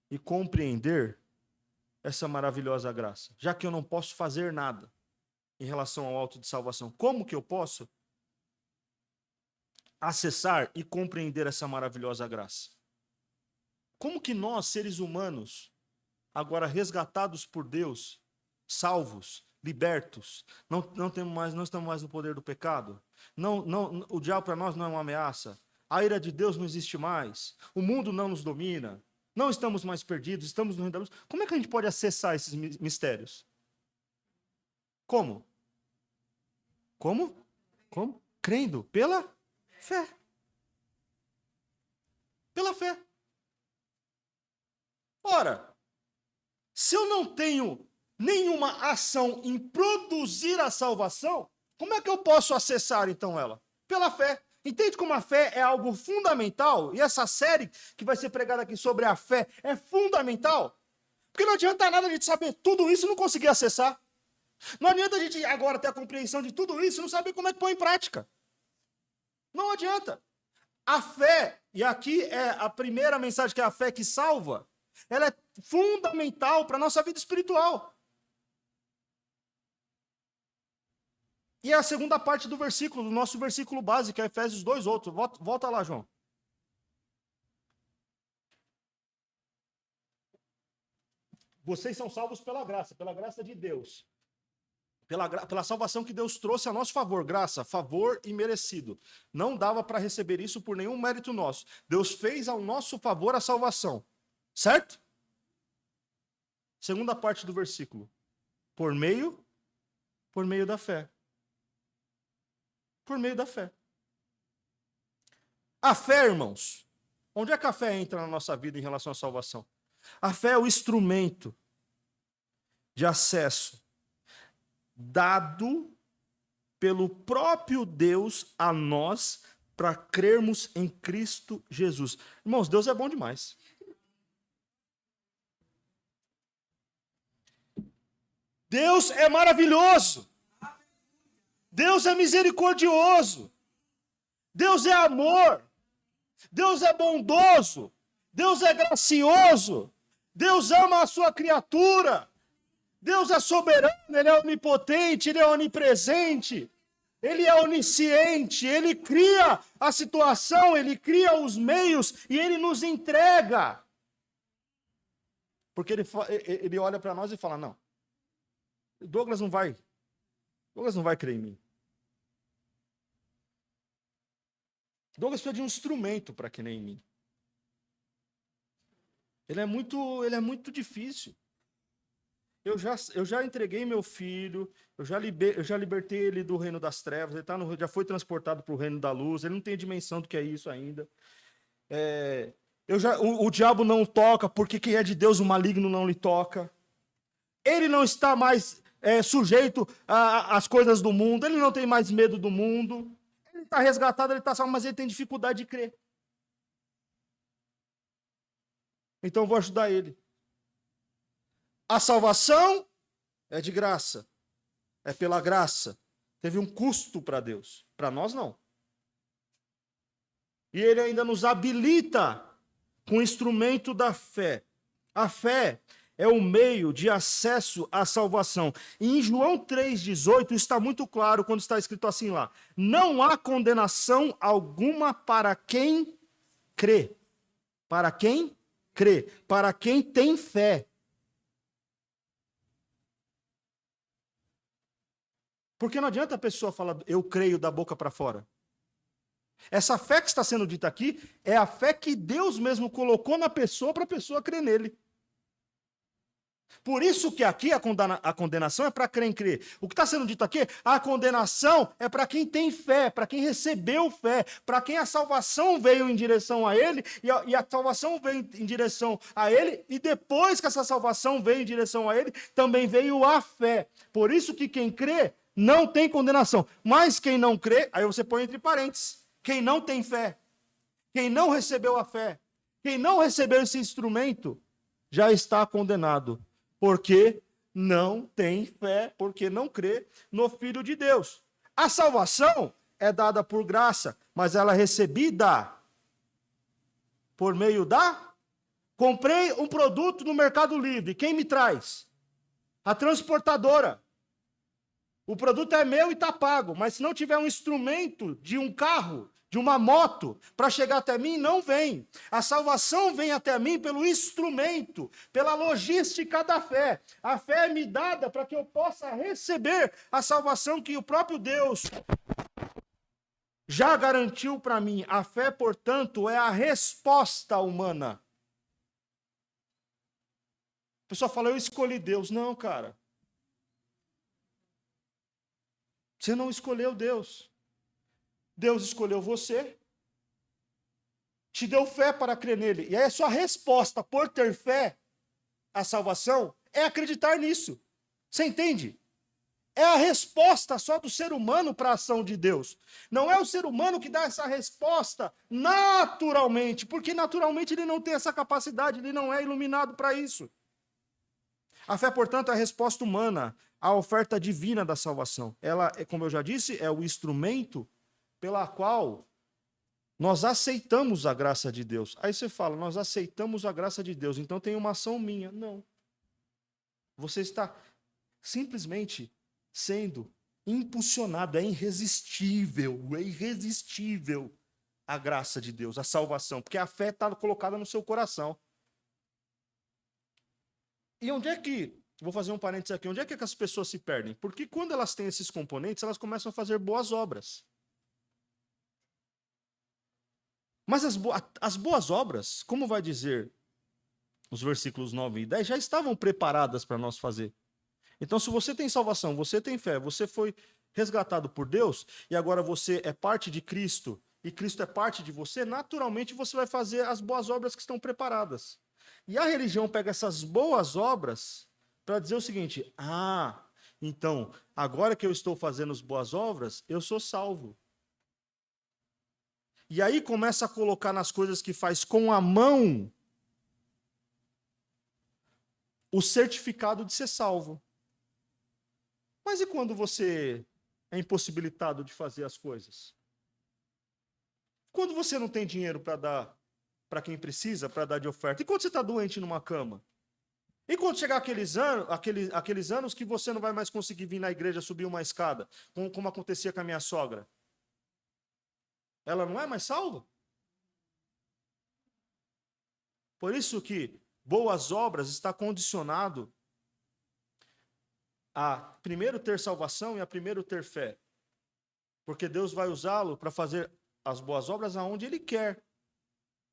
e compreender essa maravilhosa graça? Já que eu não posso fazer nada em relação ao auto de salvação, como que eu posso acessar e compreender essa maravilhosa graça? Como que nós, seres humanos, agora resgatados por Deus, salvos, libertos, não estamos mais no poder do pecado? O diabo para nós não é uma ameaça. A ira de Deus não existe mais. O mundo não nos domina. Não estamos mais perdidos, estamos no reino da luz. Como é que a gente pode acessar esses mistérios? Como? Como? Crendo pela fé. Pela fé. Ora, se eu não tenho nenhuma ação em produzir a salvação, como é que eu posso acessar então ela? Pela fé. Entende como a fé é algo fundamental? E essa série que vai ser pregada aqui sobre a fé é fundamental? Porque não adianta nada a gente saber tudo isso e não conseguir acessar. Não adianta a gente agora ter a compreensão de tudo isso e não saber como é que põe em prática. Não adianta. A fé, e aqui é a primeira mensagem, que é a fé que salva, ela é fundamental para a nossa vida espiritual. E é a segunda parte do versículo, do nosso versículo básico, é Efésios 2, outro. Volta lá, João. Vocês são salvos pela graça de Deus. Pela salvação que Deus trouxe a nosso favor, graça, favor imerecido. Não dava para receber isso por nenhum mérito nosso. Deus fez ao nosso favor a salvação. Certo? Segunda parte do versículo. Por meio da fé. Por meio da fé. A fé, irmãos, onde é que a fé entra na nossa vida em relação à salvação? A fé é o instrumento de acesso dado pelo próprio Deus a nós para crermos em Cristo Jesus. Irmãos, Deus é bom demais. Deus é maravilhoso. Deus é misericordioso. Deus é amor. Deus é bondoso. Deus é gracioso. Deus ama a sua criatura. Deus é soberano, Ele é onipotente, Ele é onipresente, Ele é onisciente, Ele cria a situação, Ele cria os meios e Ele nos entrega. Porque Ele olha para nós e fala, não, Douglas não vai crer em mim. Douglas precisa de um instrumento para crer em mim. Ele é muito difícil. Eu já entreguei meu filho, eu já libertei ele do reino das trevas, ele já foi transportado para o reino da luz, ele não tem dimensão do que é isso ainda. O diabo não toca, porque quem é de Deus, o maligno não lhe toca. Ele não está mais sujeito às coisas do mundo, ele não tem mais medo do mundo. Ele está resgatado, ele está salvo, mas ele tem dificuldade de crer. Então eu vou ajudar ele. A salvação é de graça. É pela graça. Teve um custo para Deus. Para nós, não. E Ele ainda nos habilita com o instrumento da fé. A fé é o meio de acesso à salvação. E em João 3,18 está muito claro quando está escrito assim lá. Não há condenação alguma para quem crê. Para quem crê. Para quem tem fé. Porque não adianta a pessoa falar, eu creio da boca para fora. Essa fé que está sendo dita aqui é a fé que Deus mesmo colocou na pessoa para a pessoa crer nele. Por isso que aqui a condenação é para quem crê. O que está sendo dito aqui, a condenação é para quem tem fé, para quem recebeu fé, para quem a salvação veio em direção a ele, e a salvação veio em direção a ele, e depois que essa salvação veio em direção a ele, também veio a fé. Por isso que quem crê não tem condenação. Mas quem não crê, aí você põe entre parênteses, quem não tem fé, quem não recebeu a fé, quem não recebeu esse instrumento, já está condenado. Porque não tem fé, porque não crê no Filho de Deus. A salvação é dada por graça, mas ela é recebida por meio da... Comprei um produto no Mercado Livre, quem me traz? A transportadora. O produto é meu e está pago, mas se não tiver um instrumento de um carro, de uma moto, para chegar até mim, não vem. A salvação vem até mim pelo instrumento, pela logística da fé. A fé é me dada para que eu possa receber a salvação que o próprio Deus já garantiu para mim. A fé, portanto, é a resposta humana. A pessoa fala, eu escolhi Deus. Não, cara. Você não escolheu Deus. Deus escolheu você, te deu fé para crer nele. E aí a sua resposta por ter fé à salvação é acreditar nisso. Você entende? É a resposta só do ser humano para a ação de Deus. Não é o ser humano que dá essa resposta naturalmente, porque naturalmente ele não tem essa capacidade, ele não é iluminado para isso. A fé, portanto, é a resposta humana à oferta divina da salvação. Ela, como eu já disse, é o instrumento pela qual Nós aceitamos a graça de Deus. Aí você fala, nós aceitamos a graça de Deus, então tem uma ação minha. Não. Você está simplesmente sendo impulsionado, é irresistível a graça de Deus, a salvação, porque a fé está colocada no seu coração. E onde é que, vou fazer um parênteses aqui, onde é que as pessoas se perdem? Porque quando elas têm esses componentes, elas começam a fazer boas obras. Mas as boas obras, como vai dizer os versículos 9 e 10, já estavam preparadas para nós fazer. Então, se você tem salvação, você tem fé, você foi resgatado por Deus, e agora você é parte de Cristo, e Cristo é parte de você, naturalmente você vai fazer as boas obras que estão preparadas. E a religião pega essas boas obras para dizer o seguinte: então, agora que eu estou fazendo as boas obras, eu sou salvo. E aí começa a colocar nas coisas que faz com a mão o certificado de ser salvo. Mas e quando você é impossibilitado de fazer as coisas? Quando você não tem dinheiro para dar para quem precisa, para dar de oferta? E quando você está doente numa cama? E quando chegar aqueles anos que você não vai mais conseguir vir na igreja subir uma escada, como acontecia com a minha sogra? Ela não é mais salva? Por isso que boas obras está condicionado a primeiro ter salvação e a primeiro ter fé. Porque Deus vai usá-lo para fazer as boas obras aonde Ele quer.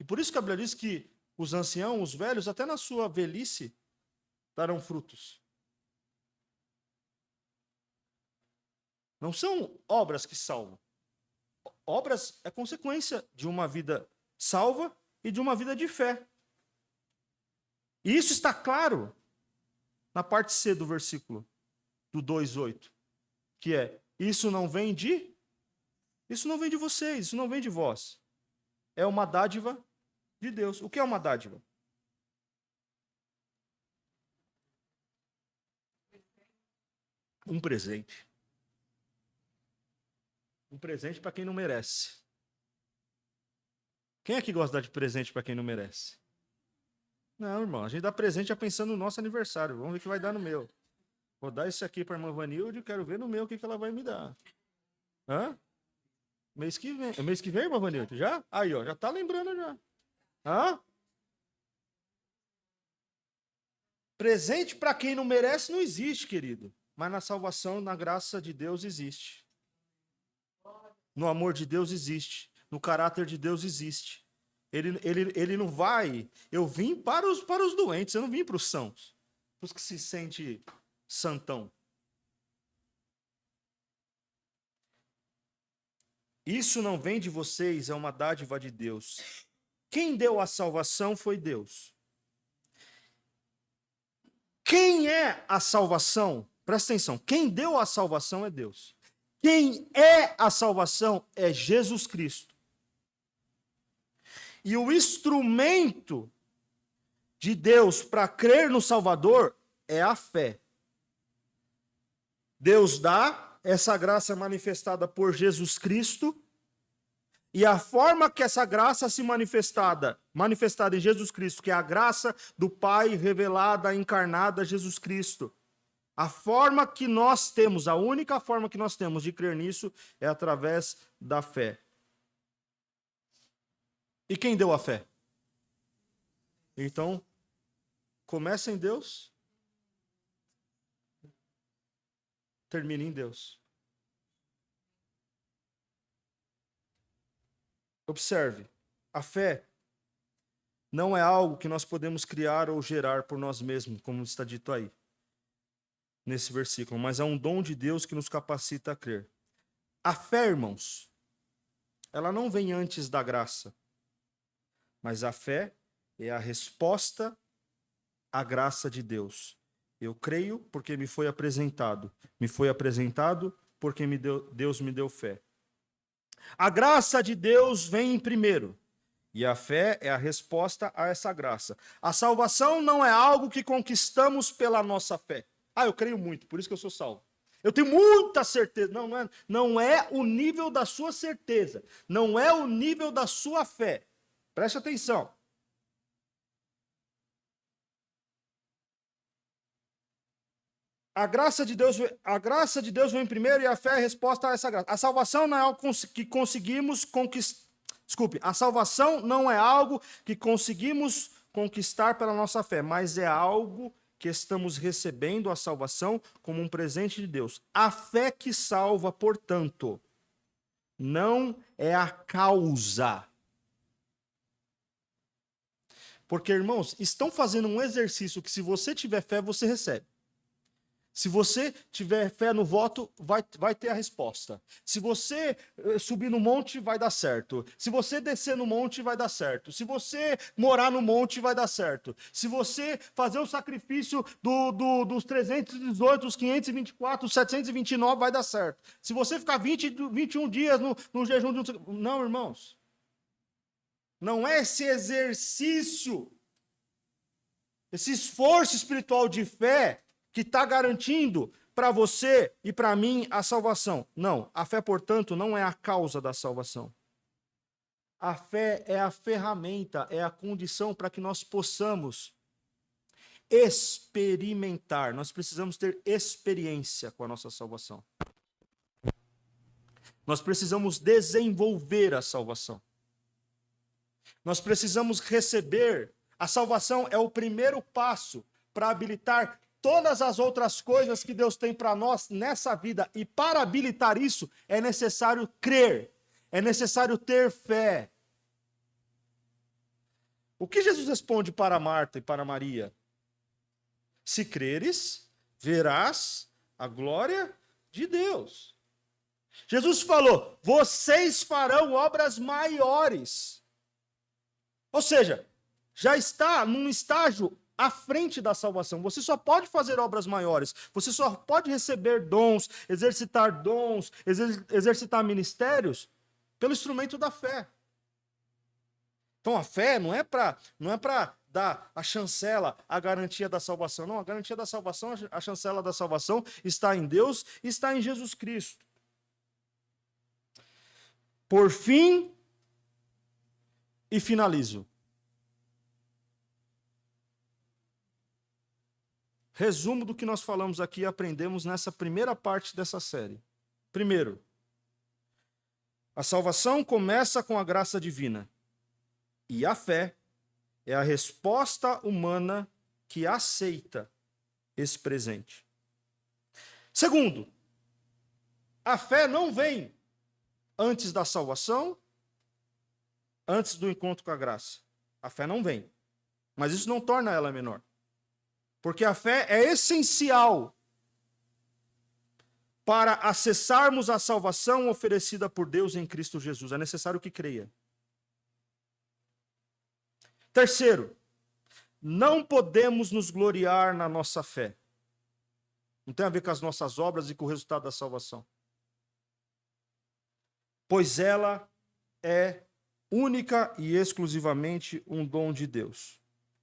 E por isso que a Bíblia diz que os anciãos, os velhos, até na sua velhice, darão frutos. Não são obras que salvam. Obras é consequência de uma vida salva e de uma vida de fé. E isso está claro na parte C do versículo do 2:8, que é: isso não vem de vocês, isso não vem de vós. É uma dádiva de Deus. O que é uma dádiva? Um presente. Um presente para quem não merece. Quem é que gosta de dar de presente para quem não merece? Não, irmão, a gente dá presente já pensando no nosso aniversário. Vamos ver o que vai dar no meu. Vou dar isso aqui para a irmã Vanilde e quero ver no meu o que ela vai me dar. Hã? Mês que vem. É mês que vem, irmã Vanilde? Já? Aí, ó, já tá lembrando já. Hã? Presente para quem não merece não existe, querido. Mas na salvação, na graça de Deus existe. No amor de Deus existe. No caráter de Deus existe. Ele não vai... Eu vim para os doentes, eu não vim para os sãos. Para os que se sentem santão. Isso não vem de vocês, é uma dádiva de Deus. Quem deu a salvação foi Deus. Quem é a salvação? Presta atenção. Quem deu a salvação é Deus. Quem é a salvação é Jesus Cristo. E o instrumento de Deus para crer no Salvador é a fé. Deus dá essa graça manifestada por Jesus Cristo, e a forma que essa graça se manifestada em Jesus Cristo, que é a graça do Pai revelada, encarnada, Jesus Cristo. A forma que nós temos, a única forma que nós temos de crer nisso é através da fé. E quem deu a fé? Então, começa em Deus, termina em Deus. Observe, a fé não é algo que nós podemos criar ou gerar por nós mesmos, como está dito aí, nesse versículo, mas é um dom de Deus que nos capacita a crer. A fé, irmãos, ela não vem antes da graça, mas a fé é a resposta à graça de Deus. Eu creio porque me foi apresentado porque Deus me deu fé. A graça de Deus vem primeiro, e a fé é a resposta a essa graça. A salvação não é algo que conquistamos pela nossa fé. Eu creio muito, por isso que eu sou salvo. Eu tenho muita certeza. Não é o nível da sua certeza. Não é o nível da sua fé. Preste atenção. A graça de Deus vem primeiro e a fé é a resposta a essa graça. A salvação não é algo que conseguimos conquistar. Desculpe, a salvação não é algo que conseguimos conquistar pela nossa fé, mas é algo que estamos recebendo a salvação como um presente de Deus. A fé que salva, portanto, não é a causa. Porque, irmãos, estão fazendo um exercício que se você tiver fé, você recebe. Se você tiver fé no voto, vai ter a resposta. Se você subir no monte, vai dar certo. Se você descer no monte, vai dar certo. Se você morar no monte, vai dar certo. Se você fazer o sacrifício dos 318, dos 524, dos 729, vai dar certo. Se você ficar 21 dias no jejum de um... Não, irmãos. Não é esse exercício, esse esforço espiritual de fé que está garantindo para você e para mim a salvação. Não, a fé, portanto, não é a causa da salvação. A fé é a ferramenta, é a condição para que nós possamos experimentar. Nós precisamos ter experiência com a nossa salvação. Nós precisamos desenvolver a salvação. Nós precisamos receber. A salvação é o primeiro passo para habilitar todas as outras coisas que Deus tem para nós nessa vida. E para habilitar isso, é necessário crer. É necessário ter fé. O que Jesus responde para Marta e para Maria? Se creres, verás a glória de Deus. Jesus falou, vocês farão obras maiores. Ou seja, já está num estágio à frente da salvação. Você só pode fazer obras maiores. Você só pode receber dons, exercitar ministérios pelo instrumento da fé. Então a fé não é para dar a chancela, a garantia da salvação. Não, a garantia da salvação, a chancela da salvação está em Deus e está em Jesus Cristo. Por fim, e finalizo. Resumo do que nós falamos aqui e aprendemos nessa primeira parte dessa série. Primeiro, a salvação começa com a graça divina. E a fé é a resposta humana que aceita esse presente. Segundo, a fé não vem antes da salvação, antes do encontro com a graça. A fé não vem. Mas isso não torna ela menor. Porque a fé é essencial para acessarmos a salvação oferecida por Deus em Cristo Jesus. É necessário que creia. Terceiro, não podemos nos gloriar na nossa fé. Não tem a ver com as nossas obras e com o resultado da salvação. Pois ela é única e exclusivamente um dom de Deus.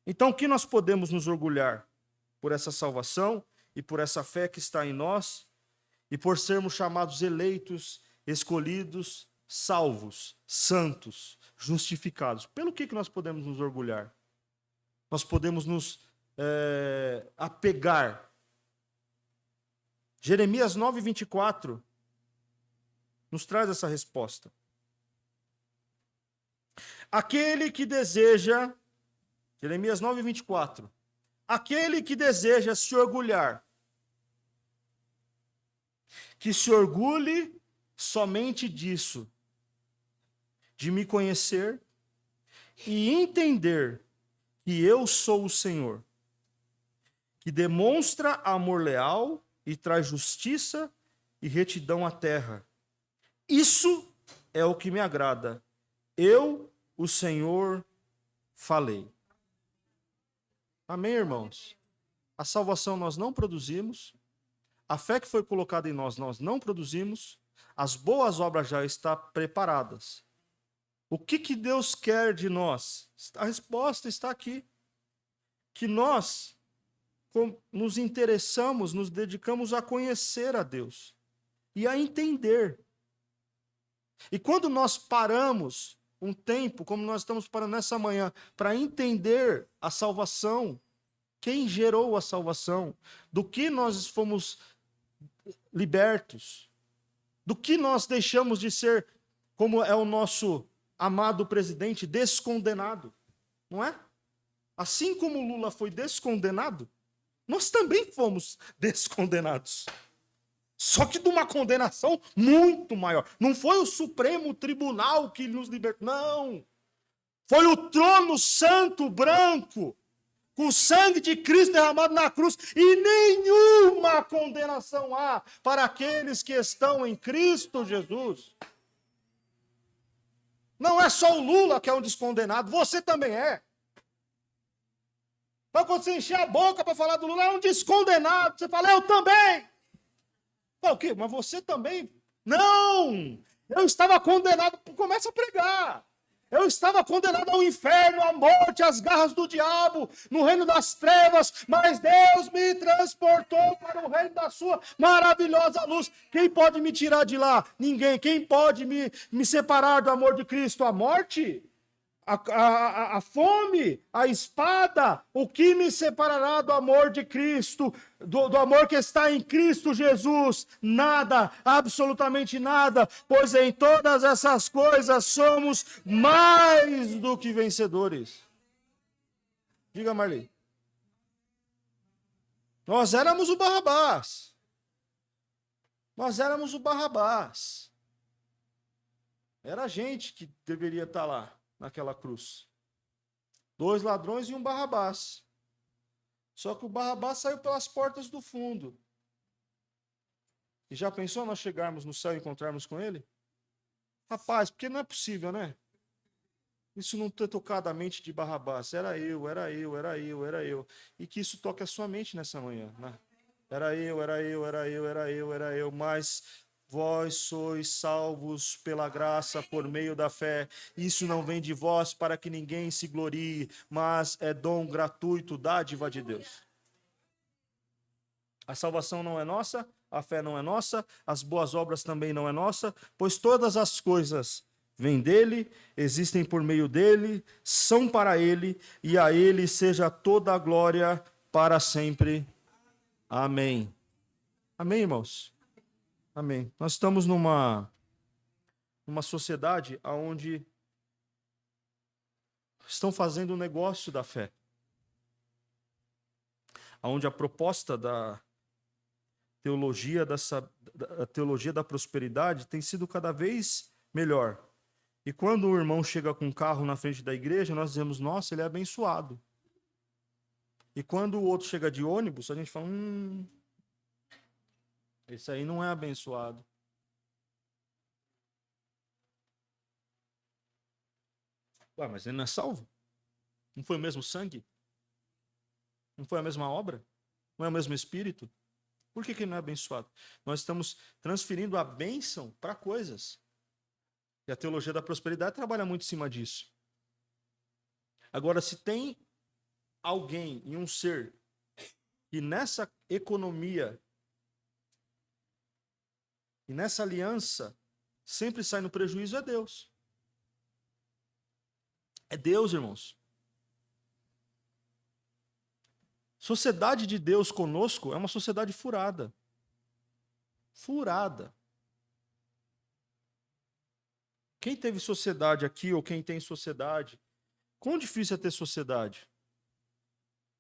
Então, o que nós podemos nos orgulhar? Por essa salvação e por essa fé que está em nós e por sermos chamados eleitos, escolhidos, salvos, santos, justificados. Pelo que nós podemos nos orgulhar? Nós podemos nos apegar. Jeremias 9:24 nos traz essa resposta. Aquele que deseja, Jeremias 9:24, aquele que deseja se orgulhar, que se orgulhe somente disso, de me conhecer e entender que eu sou o Senhor, que demonstra amor leal e traz justiça e retidão à terra. Isso é o que me agrada. Eu, o Senhor, falei. Amém, irmãos? A salvação nós não produzimos, a fé que foi colocada em nós não produzimos, as boas obras já estão preparadas. O que Deus quer de nós? A resposta está aqui. Que nós nos interessamos, nos dedicamos a conhecer a Deus e a entender. E quando nós paramos um tempo, como nós estamos parando nessa manhã, para entender a salvação, quem gerou a salvação, do que nós fomos libertos, do que nós deixamos de ser, como é o nosso amado presidente, descondenado, não é? Assim como Lula foi descondenado, nós também fomos descondenados. Só que de uma condenação muito maior. Não foi o Supremo Tribunal que nos libertou, não. Foi o trono santo branco, com o sangue de Cristo derramado na cruz, e nenhuma condenação há para aqueles que estão em Cristo Jesus. Não é só o Lula que é um descondenado, você também é. Mas quando você encher a boca para falar do Lula, é um descondenado. Você fala, eu também. Fala, o quê? Mas você também? Não! Eu estava condenado, começa a pregar. Eu estava condenado ao inferno, à morte, às garras do diabo, no reino das trevas, mas Deus me transportou para o reino da sua maravilhosa luz. Quem pode me tirar de lá? Ninguém. Quem pode me separar do amor de Cristo? A morte? A fome, a espada, o que me separará do amor de Cristo, do amor que está em Cristo Jesus? Nada, absolutamente nada, pois em todas essas coisas somos mais do que vencedores. Diga, Marli. Nós éramos o Barrabás. Nós éramos o Barrabás. Era a gente que deveria estar lá naquela cruz. 2 ladrões e um Barrabás. Só que o Barrabás saiu pelas portas do fundo. E já pensou nós chegarmos no céu e encontrarmos com ele? Rapaz, porque não é possível, né? Isso não ter tocado a mente de Barrabás. Era eu. E que isso toque a sua mente nessa manhã, né? Era eu, mas vós sois salvos pela graça por meio da fé. Isso não vem de vós para que ninguém se glorie, mas é dom gratuito, dádiva de Deus. A salvação não é nossa, a fé não é nossa, as boas obras também não é nossa, pois todas as coisas vêm dele, existem por meio dele, são para ele, e a ele seja toda a glória para sempre. Amém. Amém, irmãos? Amém. Nós estamos numa sociedade onde estão fazendo o negócio da fé. Onde a proposta da teologia da prosperidade tem sido cada vez melhor. E quando o irmão chega com um carro na frente da igreja, nós dizemos, nossa, ele é abençoado. E quando o outro chega de ônibus, a gente fala, esse aí não é abençoado. Ué, mas ele não é salvo? Não foi o mesmo sangue? Não foi a mesma obra? Não é o mesmo espírito? Por que ele não é abençoado? Nós estamos transferindo a bênção para coisas. E a teologia da prosperidade trabalha muito em cima disso. Agora, se tem alguém e um ser que nessa economia e nessa aliança sempre sai no prejuízo, é Deus. É Deus, irmãos. Sociedade de Deus conosco é uma sociedade furada. Furada. Quem teve sociedade aqui ou quem tem sociedade, quão difícil é ter sociedade?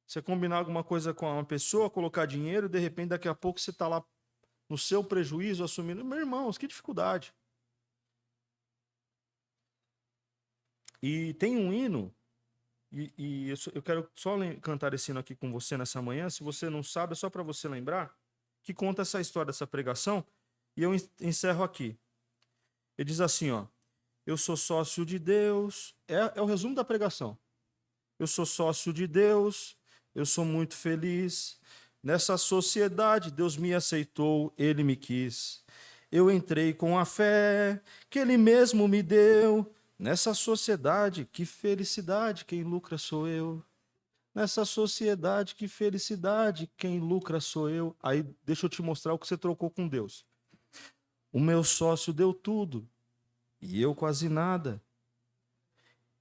Você combinar alguma coisa com uma pessoa, colocar dinheiro, e de repente daqui a pouco você está lá no seu prejuízo, assumindo. Meu irmão, que dificuldade. E tem um hino, e eu quero só cantar esse hino aqui com você nessa manhã. Se você não sabe, é só para você lembrar, que conta essa história dessa pregação, e eu encerro aqui. Ele diz assim, ó, eu sou sócio de Deus, é o resumo da pregação. Eu sou sócio de Deus, eu sou muito feliz. Nessa sociedade, Deus me aceitou, Ele me quis. Eu entrei com a fé que Ele mesmo me deu. Nessa sociedade, que felicidade, quem lucra sou eu. Nessa sociedade, que felicidade, quem lucra sou eu. Aí deixa eu te mostrar o que você trocou com Deus. O meu sócio deu tudo e eu quase nada.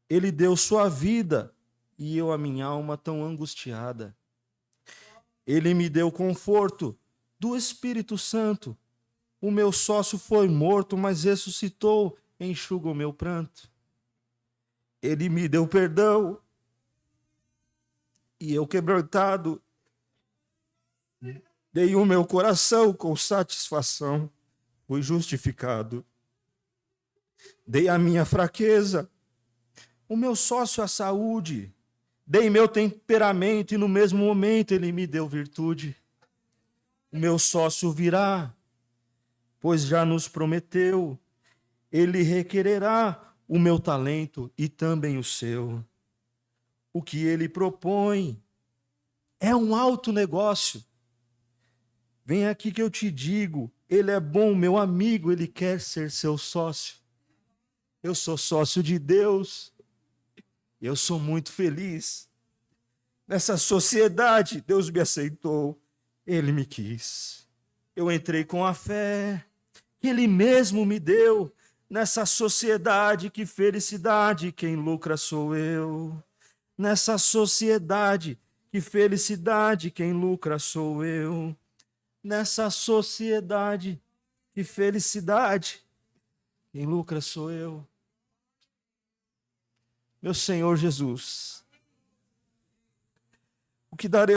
Ele deu sua vida e eu a minha alma tão angustiada. Ele me deu conforto do Espírito Santo. O meu sócio foi morto, mas ressuscitou, enxuga o meu pranto. Ele me deu perdão e eu quebrantado dei o meu coração com satisfação, fui justificado. Dei a minha fraqueza, o meu sócio a saúde, dei meu temperamento e no mesmo momento ele me deu virtude. O meu sócio virá, pois já nos prometeu, ele requererá o meu talento e também o seu. O que ele propõe é um alto negócio. Vem aqui que eu te digo, ele é bom, meu amigo, ele quer ser seu sócio. Eu sou sócio de Deus, eu sou muito feliz. Nessa sociedade, Deus me aceitou, ele me quis. Eu entrei com a fé que ele mesmo me deu. Nessa sociedade, que felicidade, quem lucra sou eu. Nessa sociedade, que felicidade, quem lucra sou eu. Nessa sociedade, que felicidade, quem lucra sou eu. Meu Senhor Jesus, o que darei